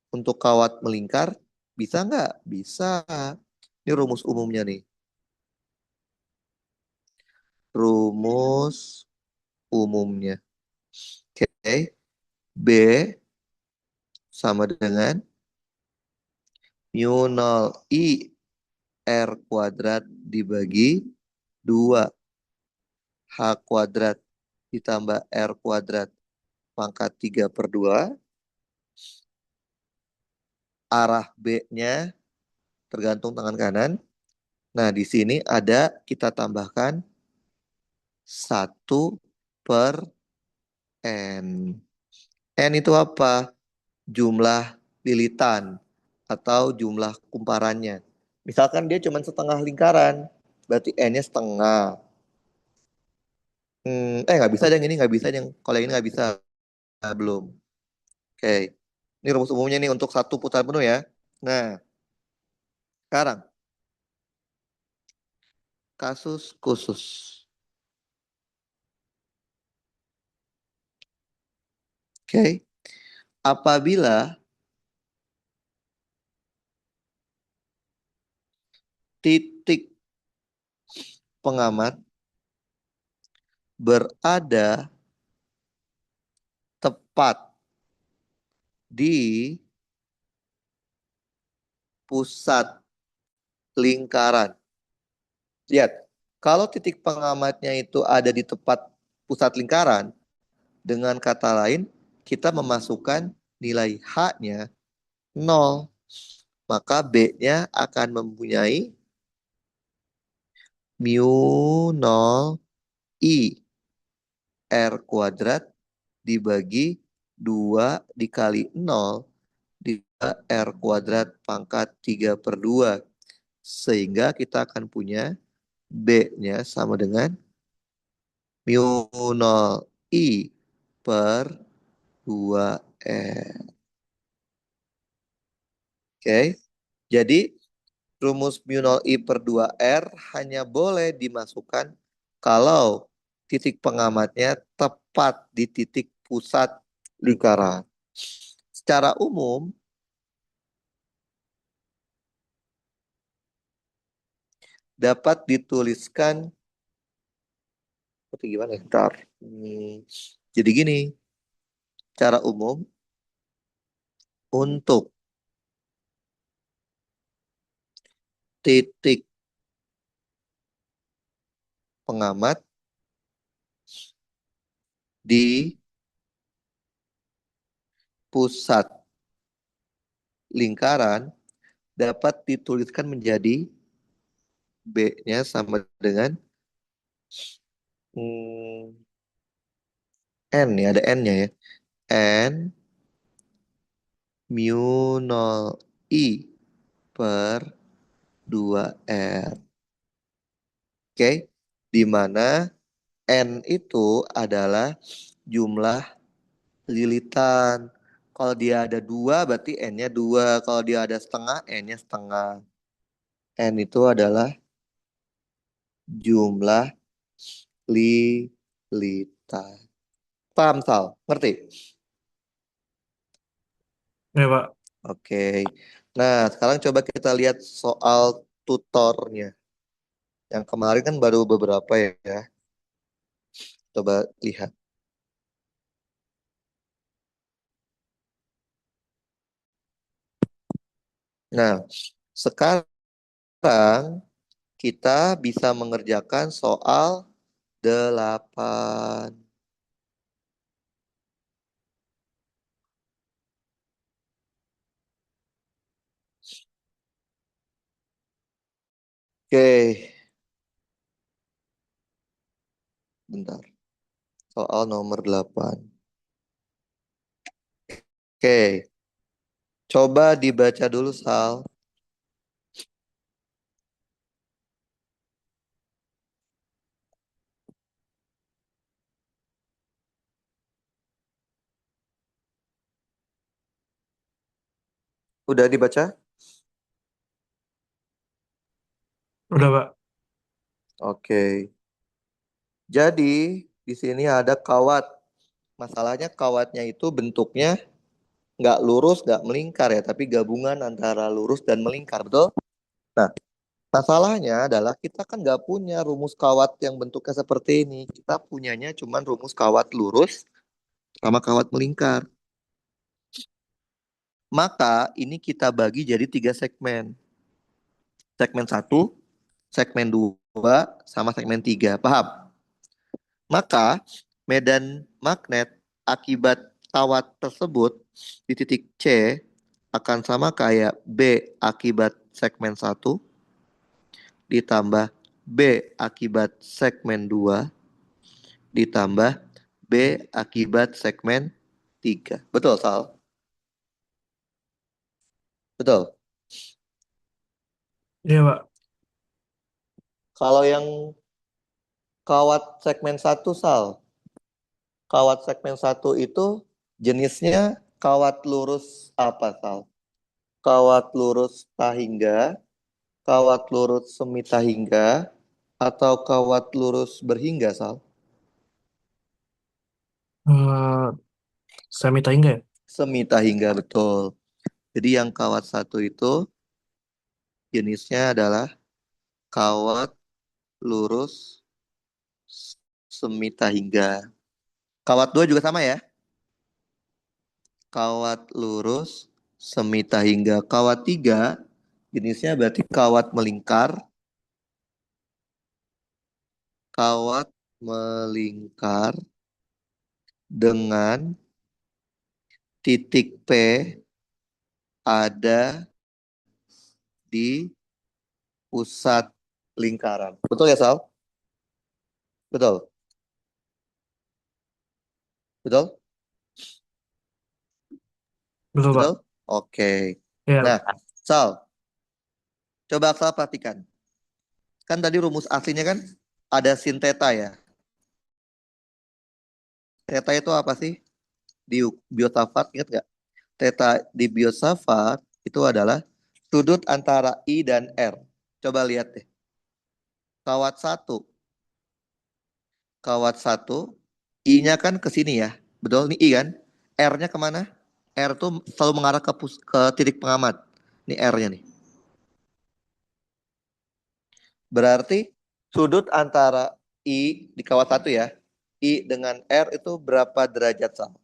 untuk kawat melingkar, bisa nggak? Bisa. Ini rumus umumnya nih. Rumus umumnya. Oke. B sama dengan mu 0 I R kuadrat dibagi 2 H kuadrat ditambah R kuadrat pangkat 3/2. Arah B-nya tergantung tangan kanan. Nah, di sini ada kita tambahkan 1/N. N itu apa? Jumlah lilitan atau jumlah kumparannya. Misalkan dia cuma setengah lingkaran, berarti N-nya setengah. Nggak bisa yang ini nggak bisa yang kalau yang ini nggak bisa. Nah, belum. Oke. Ini rumus umumnya nih untuk satu putaran penuh ya. Nah, sekarang kasus khusus. Oke. Apabila titik pengamat berada tepat di pusat lingkaran. Lihat, kalau titik pengamatnya itu ada di tepat pusat lingkaran, dengan kata lain, kita memasukkan nilai H-nya 0. Maka B-nya akan mempunyai mu 0 I R kuadrat dibagi 2 dikali 0 di R kuadrat pangkat 3/2. Sehingga kita akan punya B-nya sama dengan mu 0 I per 2R. Oke, jadi rumus mu 0 I per 2R hanya boleh dimasukkan kalau titik pengamatnya tepat di titik pusat lingkaran. Secara umum, dapat dituliskan seperti gimana ya? Ntar. Jadi gini, cara umum untuk titik pengamat di pusat lingkaran dapat dituliskan menjadi B-nya sama dengan hmm, N ya, ada N-nya ya. N mu 0 I per 2R. Oke, di mana N itu adalah jumlah lilitan. Kalau dia ada 2 berarti N-nya 2. Kalau dia ada setengah, N-nya setengah. N itu adalah jumlah lilitan. Paham, Sal? Ngerti? Ya, Pak. Oke. Nah, sekarang coba kita lihat soal tutornya. Yang kemarin kan baru beberapa ya. Coba lihat. Nah, sekarang kita bisa mengerjakan soal 8. Oke, bentar. Soal nomor 8. Oke, coba dibaca dulu, Sal. Udah dibaca? Udah, Pak. Oke. Jadi, di sini ada kawat. Masalahnya kawatnya itu bentuknya nggak lurus, nggak melingkar ya, tapi gabungan antara lurus dan melingkar, betul? Nah, masalahnya adalah kita kan nggak punya rumus kawat yang bentuknya seperti ini. Kita punyanya cuma rumus kawat lurus sama kawat melingkar. Maka ini kita bagi jadi 3 segmen. Segmen 1, segmen 2, sama segmen 3. Paham? Maka medan magnet akibat kawat tersebut di titik C akan sama kayak B akibat segmen 1 ditambah B akibat segmen 2 ditambah B akibat segmen 3. Betul, Sal? Betul. Iya, Pak. Kalau yang kawat segmen 1, Sal, kawat segmen 1 itu jenisnya kawat lurus apa, Sal? Kawat lurus tahingga, kawat lurus semi tahingga, atau kawat lurus berhingga, Sal? Eh, Semita hingga ya? Semita hingga, betul. Jadi yang kawat satu itu jenisnya adalah kawat lurus semita hingga. Kawat dua juga sama ya. Kawat lurus semita hingga. Kawat tiga jenisnya berarti kawat melingkar. Kawat melingkar dengan titik P ada di pusat lingkaran. Betul ya, Sal? Betul. Betul? Betul, Betul? Pak. Oke. Ya, Nah, Sal, coba Sal perhatikan. Kan tadi rumus aslinya kan ada sin theta ya. Theta itu apa sih? Di filsafat, ingat nggak? Theta di filsafat itu adalah sudut antara I dan R. Coba lihat deh. Kawat satu. Kawat satu. I-nya kan ke sini ya. Betul, ini I kan? R-nya kemana? R tuh selalu mengarah ke titik pengamat. Ini R-nya nih. Berarti sudut antara I di kawat satu ya. I dengan R itu berapa derajat sama?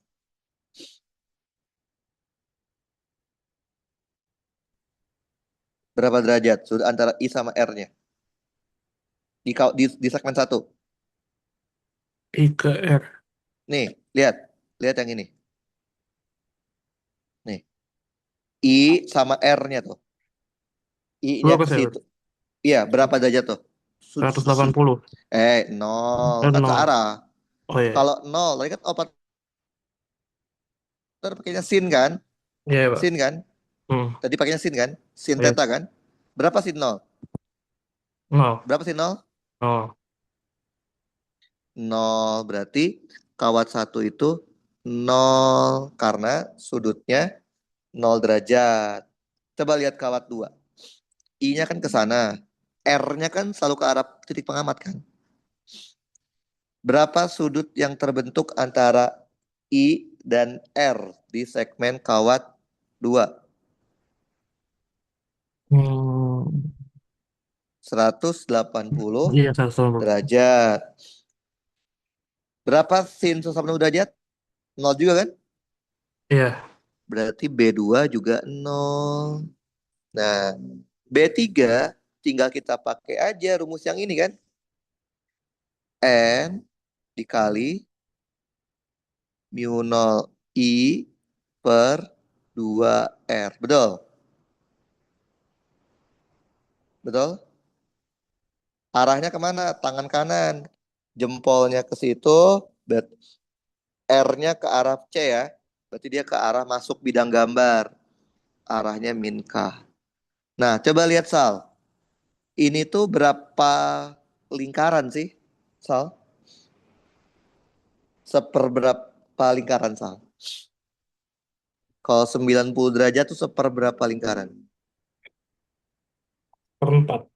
Berapa derajat sudut antara I sama R-nya? Di segmen satu. I ke R. Nih, lihat. Lihat yang ini. Nih, I sama R-nya tuh. I-nya Dua ke ke saya, situ. Iya, berapa derajat tuh? 180. Nol. Dan Kan 0. searah. Oh iya. Kalau nol, tadi kan operator pakainya sin kan? Iya, ya, Pak. Sin kan? Hmm. Tadi pakainya sin kan? Sin Iya. theta kan? Berapa sin nol? 0. Berapa sin nol? 0. Nol. Berarti kawat satu itu nol karena sudutnya nol derajat. Coba lihat kawat dua. I-nya kan ke sana. R-nya kan selalu ke arah titik pengamat kan? Berapa sudut yang terbentuk antara I dan R di segmen kawat 2? Hmm. 180 Iya, 180. derajat. Berapa sin 180 derajat? Nol juga kan? Iya. Berarti B2 juga nol. Nah, B3 tinggal kita pakai aja rumus yang ini kan. N dikali mu nol I per 2R. Betul? Betul? Arahnya kemana? Tangan kanan. Jempolnya ke situ, R-nya ke arah C ya. Berarti dia ke arah masuk bidang gambar. Arahnya min K. Nah, coba lihat Sal. Ini tuh berapa lingkaran sih, Sal? Seperberapa lingkaran, Sal? Kalau 90 derajat tuh seperberapa lingkaran? Perempat.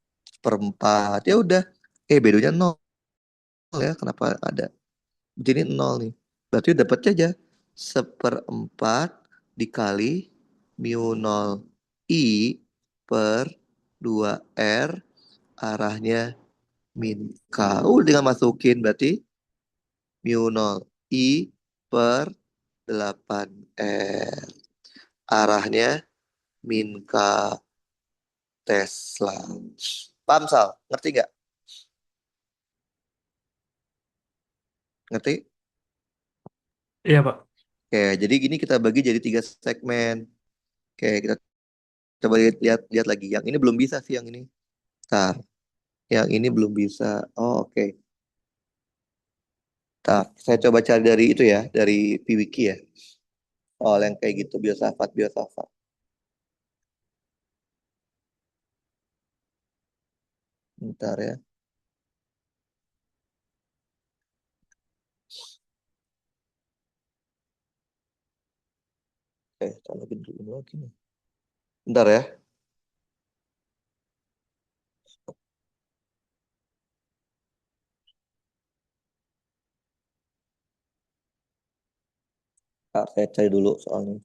Perempat. Ya udah. Bedanya nol ya. Kenapa ada? Jadi nol nih. Berarti dapat aja seperempat dikali mu nol I per 2R arahnya min K. Tinggal masukin berarti mu nol I per 8R. Arahnya min K Tesla. Paham, Sal? Ngerti nggak? Ngerti? Iya, Pak. Oke, jadi gini kita bagi jadi tiga segmen. Oke, kita coba lihat lihat lagi. Yang ini belum bisa sih yang ini. Bentar. Yang ini belum bisa. Oh, oke. Nah, saya coba cari dari itu ya, dari Piwiki ya. Oh, yang kayak gitu, biosafat, biosafat. Bentar ya. Kita login dulu lagi nih. Bentar ya. Saya cari dulu soalnya.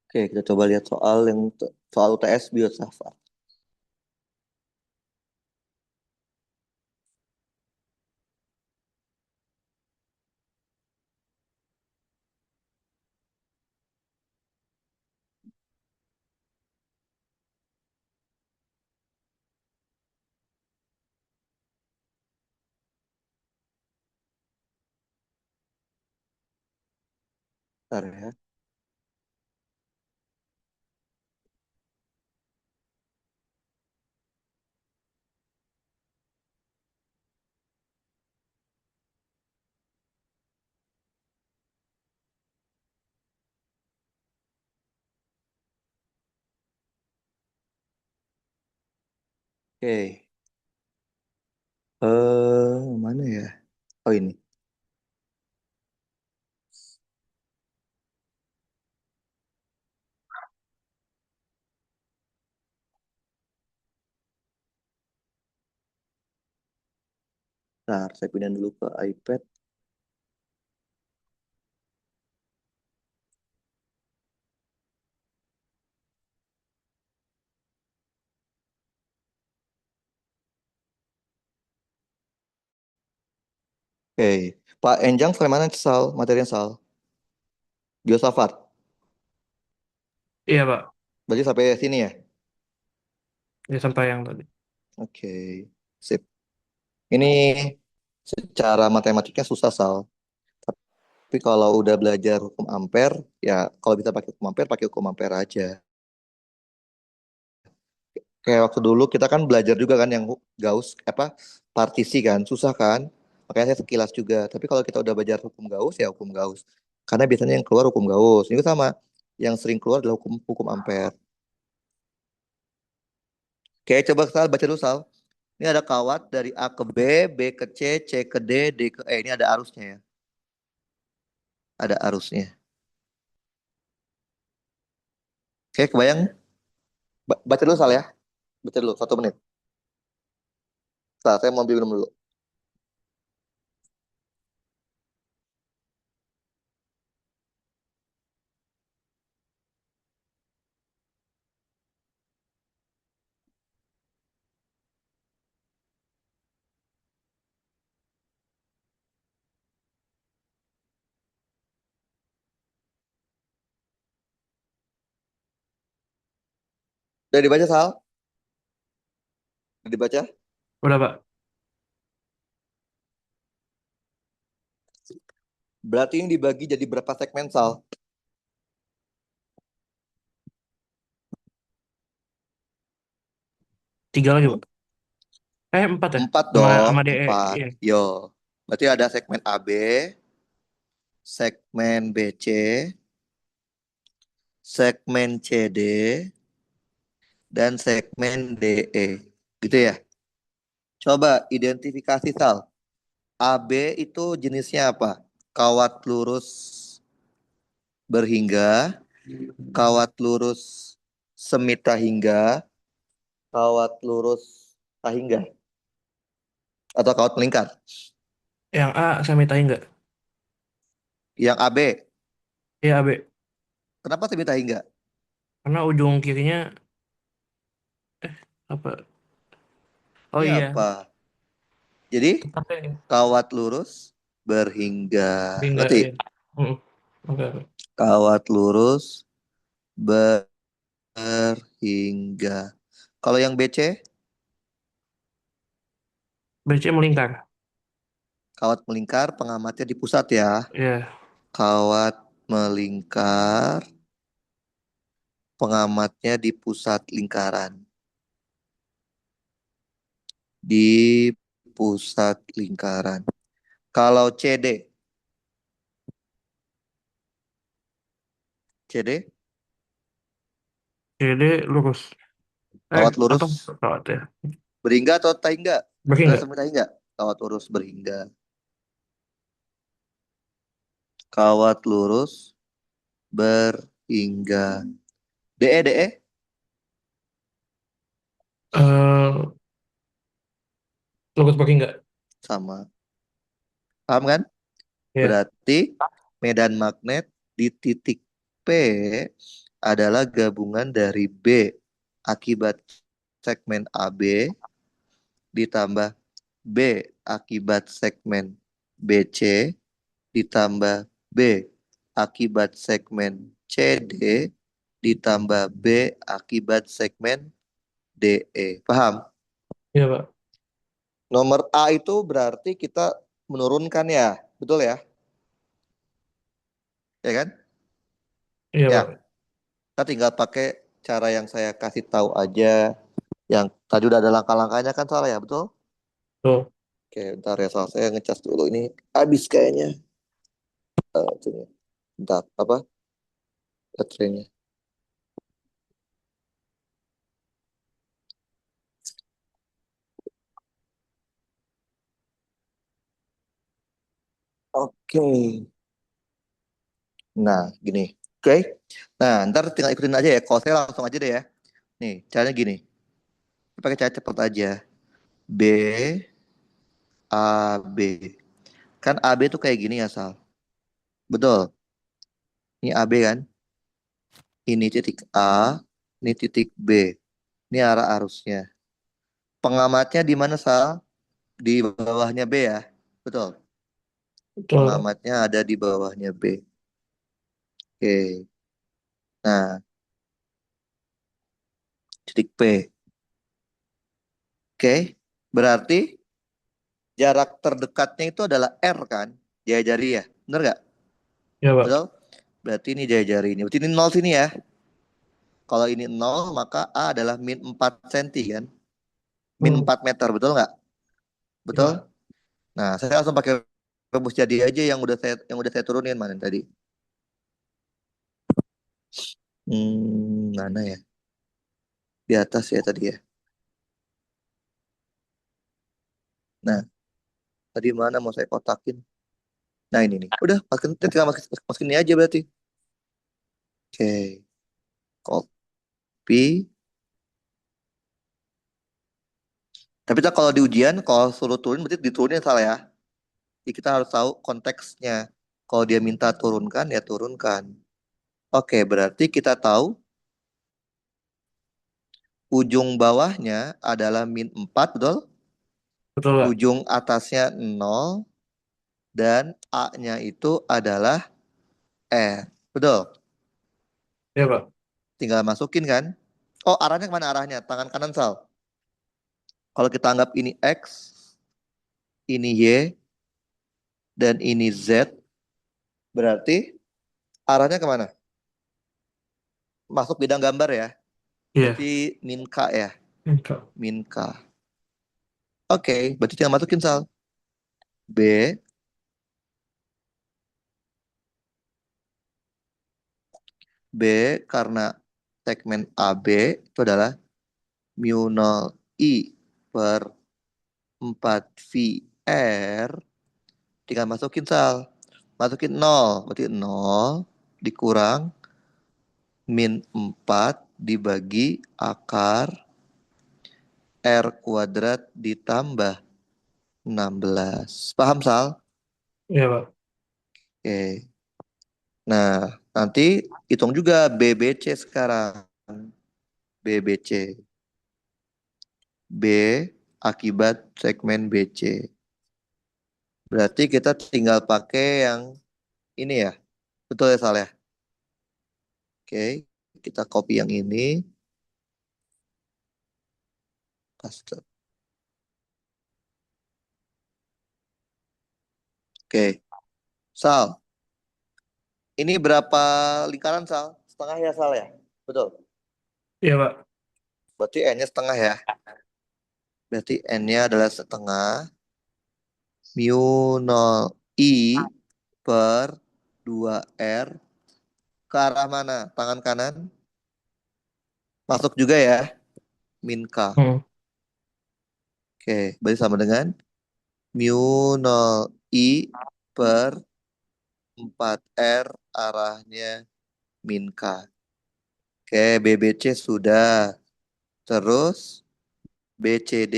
Oke, kita coba lihat soal UTS Biosafar. Bentar ya. Oke. Mana ya? Oh ini. Bentar, saya pindah dulu ke iPad. Oke. Pak Enjang sampai mana Sal? Materinya Sal? Biosafar. Iya, Pak. Berarti sampai sini ya? Ya, sampai yang tadi. Oke. Sip. Ini secara matematiknya susah Sal. Tapi kalau udah belajar hukum ampere, ya kalau bisa pakai hukum ampere aja. Kayak waktu dulu kita kan belajar juga kan yang Gauss apa partisi kan, susah kan? Makanya saya sekilas juga. Tapi kalau kita udah belajar hukum Gauss ya hukum Gauss. Karena biasanya yang keluar hukum Gauss. Ini sama. Yang sering keluar adalah hukum hukum ampere. Oke, coba Sal baca dulu Sal. Ini ada kawat dari A ke B, B ke C, C ke D, D ke E. Ini ada arusnya ya. Ada arusnya. Oke, kebayang? Baca dulu Sal ya. Baca dulu, 1 menit. Sal, saya mau minum dulu. Udah dibaca Sal? Udah dibaca? Udah, Pak. Berarti ini dibagi jadi berapa segmen Sal? 3 lagi, Hmm? Pak. 4 ya? 4 Sama dong, DE. 4. Iya. Yo. Berarti ada segmen AB, segmen BC, segmen CD, dan segmen DE. Gitu ya? Coba identifikasi Sal. AB itu jenisnya apa? Kawat lurus berhingga, kawat lurus semita hingga, kawat lurus sahingga, atau kawat melingkar. Yang A saya mintain nggak? Yang AB, Iya, AB. kenapa semita hingga? Karena ujung kirinya apa? Oh Ini iya. apa? Jadi Tetap ya. kawat lurus berhingga. Tapi nggak Berarti ya. Mm. Oke, oke. kawat lurus berhingga. Kalau yang BC, BC melingkar. kawat melingkar, pengamatnya di pusat ya. Iya. Kawat melingkar, pengamatnya di pusat lingkaran. Di pusat lingkaran. Kalau CD CD lurus. kawat Atau lurus kawat ya. berhingga atau tahingga? Bagi nggak? Semi tahingga. Kawat lurus berhingga. Kawat lurus berhingga. DE, DE. Eh, Logos pagi enggak? Sama. Paham kan? Ya, Berarti medan magnet di titik P adalah gabungan dari B akibat segmen AB ditambah B akibat segmen BC ditambah B akibat segmen CD ditambah B akibat segmen DE. Paham? iya Pak. Nomor A itu berarti kita menurunkan ya. Betul ya? Ya kan? Iya Ya, Pak. kita tinggal pakai cara yang saya kasih tahu aja. Yang tadi udah ada langkah-langkahnya kan salah ya, betul? Tuh, Oke, bentar ya, soal saya ngecas dulu. Ini habis kayaknya. Sini. Bentar, apa? Baterainya. Oke. Nah, gini. Oke. Nah, ntar tinggal ikutin aja ya. Kalau saya langsung aja deh ya. Nih, caranya gini. Pakai cara cepat aja. B, A, B. Kan A, B tuh kayak gini ya, Sal. Betul. Ini A, B kan? Ini titik A, ini titik B. Ini arah arusnya. Pengamatnya di mana, Sal? Di bawahnya B ya. Betul. betul. Pengamatnya ada di bawahnya B. Oke. Nah, titik P. Oke. Berarti jarak terdekatnya itu adalah R kan? Jari-jari ya. Bener nggak? Iya Pak. Betul? Berarti ini jari-jari ini. Berarti ini 0 sini ya. Kalau ini 0, maka A adalah min 4 cm kan? Min Hmm. 4 meter. Betul nggak? Betul? Iya. Nah, saya langsung pakai rumus jadi aja yang udah saya turunin mana tadi. Mana ya? Di atas ya tadi ya. Nah, tadi mana mau saya kotakin? Nah, ini nih. Udah, tinggal masukin ini aja berarti. Oke, copy. Tapi tak kalau di ujian, kalau suruh turun berarti diturunin salah ya. Jadi kita harus tahu konteksnya. Kalau dia minta turunkan, ya turunkan. Oke, berarti kita tahu ujung bawahnya adalah min 4, betul? Betul Pak. Ujung atasnya 0, dan A-nya itu adalah R. Betul? Iya Pak. Tinggal masukin kan? Oh, arahnya kemana arahnya? Tangan kanan, Sal. Kalau kita anggap ini X, ini Y, dan ini Z, berarti arahnya kemana? Masuk bidang gambar ya. Iya. Berarti min K ya. Enggak. Min K. Oke, berarti tinggal masukin, Sal. B, B karena segmen AB itu adalah mu 0 I per 4 V R. Tinggal masukin, Sal. Masukin 0. Berarti 0 dikurang min 4 dibagi akar R kuadrat ditambah 16. Paham, Sal? Iya Pak. Oke. Nah, nanti hitung juga BBC sekarang. BBC. B akibat segmen BC. Berarti kita tinggal pakai yang ini ya. Betul ya, Sal ya? Oke. Kita copy yang ini. Paste. Oke. Sal, ini berapa lingkaran, Sal? Setengah ya, Sal ya? Betul. Iya Pak. Berarti N-nya setengah ya. Berarti N-nya adalah setengah mu 0 I per 2R ke arah mana? Tangan kanan. Masuk juga ya. Min K. Hmm. Oke, berarti sama dengan mu 0 I per 4R arahnya min K. Oke, BBC sudah. Terus BCD.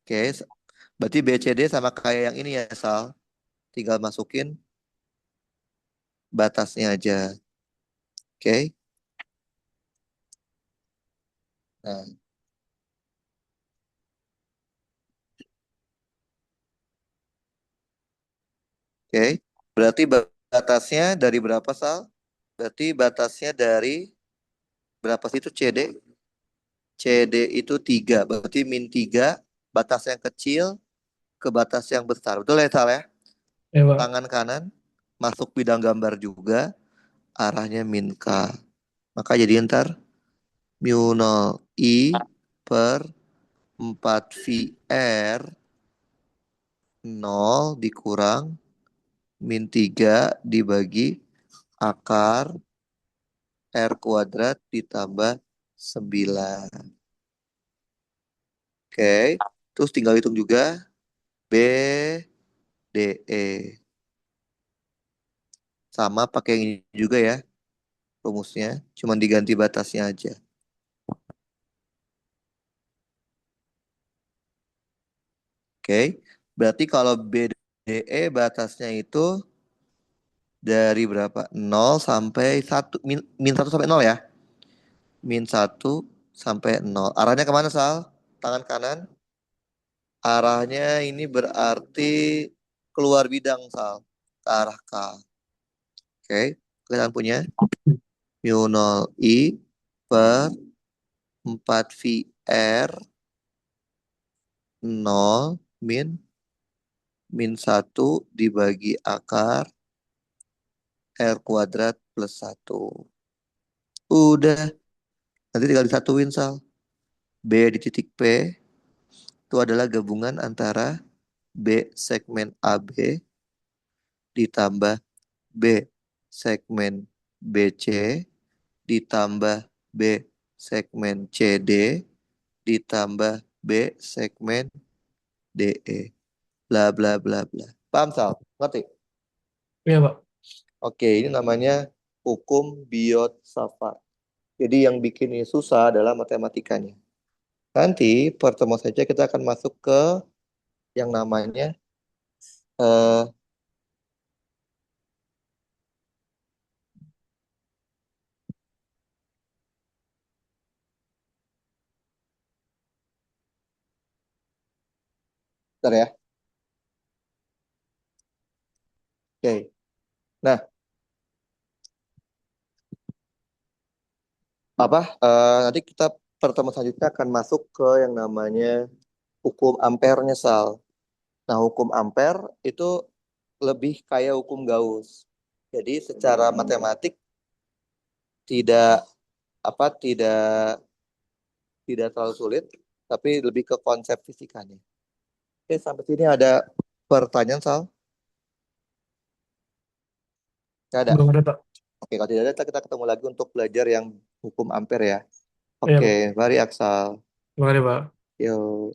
Oke, berarti BCD sama kayak yang ini ya, Sal. Tinggal masukin batasnya aja. Oke. Nah, oke. Berarti batasnya dari berapa, Sal? Berarti batasnya dari berapa sih itu CD? CD itu 3. Berarti min 3. Batas yang kecil ke batas yang besar. Betul ya, Sal ya? Iya, Pak. Tangan kanan masuk bidang gambar juga. Arahnya min K. Maka jadi ntar mu 0 I per 4 VR 0 dikurang min 3 dibagi akar R kuadrat ditambah 9. Oke. Terus tinggal hitung juga B, D, E. Sama pakai yang ini juga ya rumusnya. Cuman diganti batasnya aja. Oke. Berarti kalau B, D, E batasnya itu dari berapa? 0 sampai 1. Min 1 sampai 0 ya. Min 1 sampai 0. Arahnya kemana, Sal? Tangan kanan. Arahnya ini berarti keluar bidang, Sal. Ke arah K. Oke. Kalian punya mu 0 I per 4 VR 0 min 1 dibagi akar R kuadrat plus 1. Udah. Nanti tinggal disatuin, Sal. B di titik P itu adalah gabungan antara B segmen AB ditambah B segmen BC ditambah B segmen CD ditambah B segmen DE. Bla bla bla bla. Paham, Sal? Ngerti? Iya, Pak. Oke, ini namanya hukum Biot-Savart. Jadi yang bikin ini susah adalah matematikanya. Nanti pertemuan saja kita akan masuk ke yang namanya eh bentar ya. Oke. Nah, nanti kita pertemuan selanjutnya akan masuk ke yang namanya hukum ampernya, Sal. Nah, hukum ampere itu lebih kayak hukum Gauss. Jadi secara matematik tidak tidak tidak terlalu sulit, tapi lebih ke konsep fisikanya. Oke, sampai sini ada pertanyaan, Sal? Nggak ada. Belum ada, Pak. Oke, kalau tidak ada, kita ketemu lagi untuk belajar yang hukum ampere ya. Iya, Oke, Pak. mari Aksal. Terima kasih, Pak. Yuk.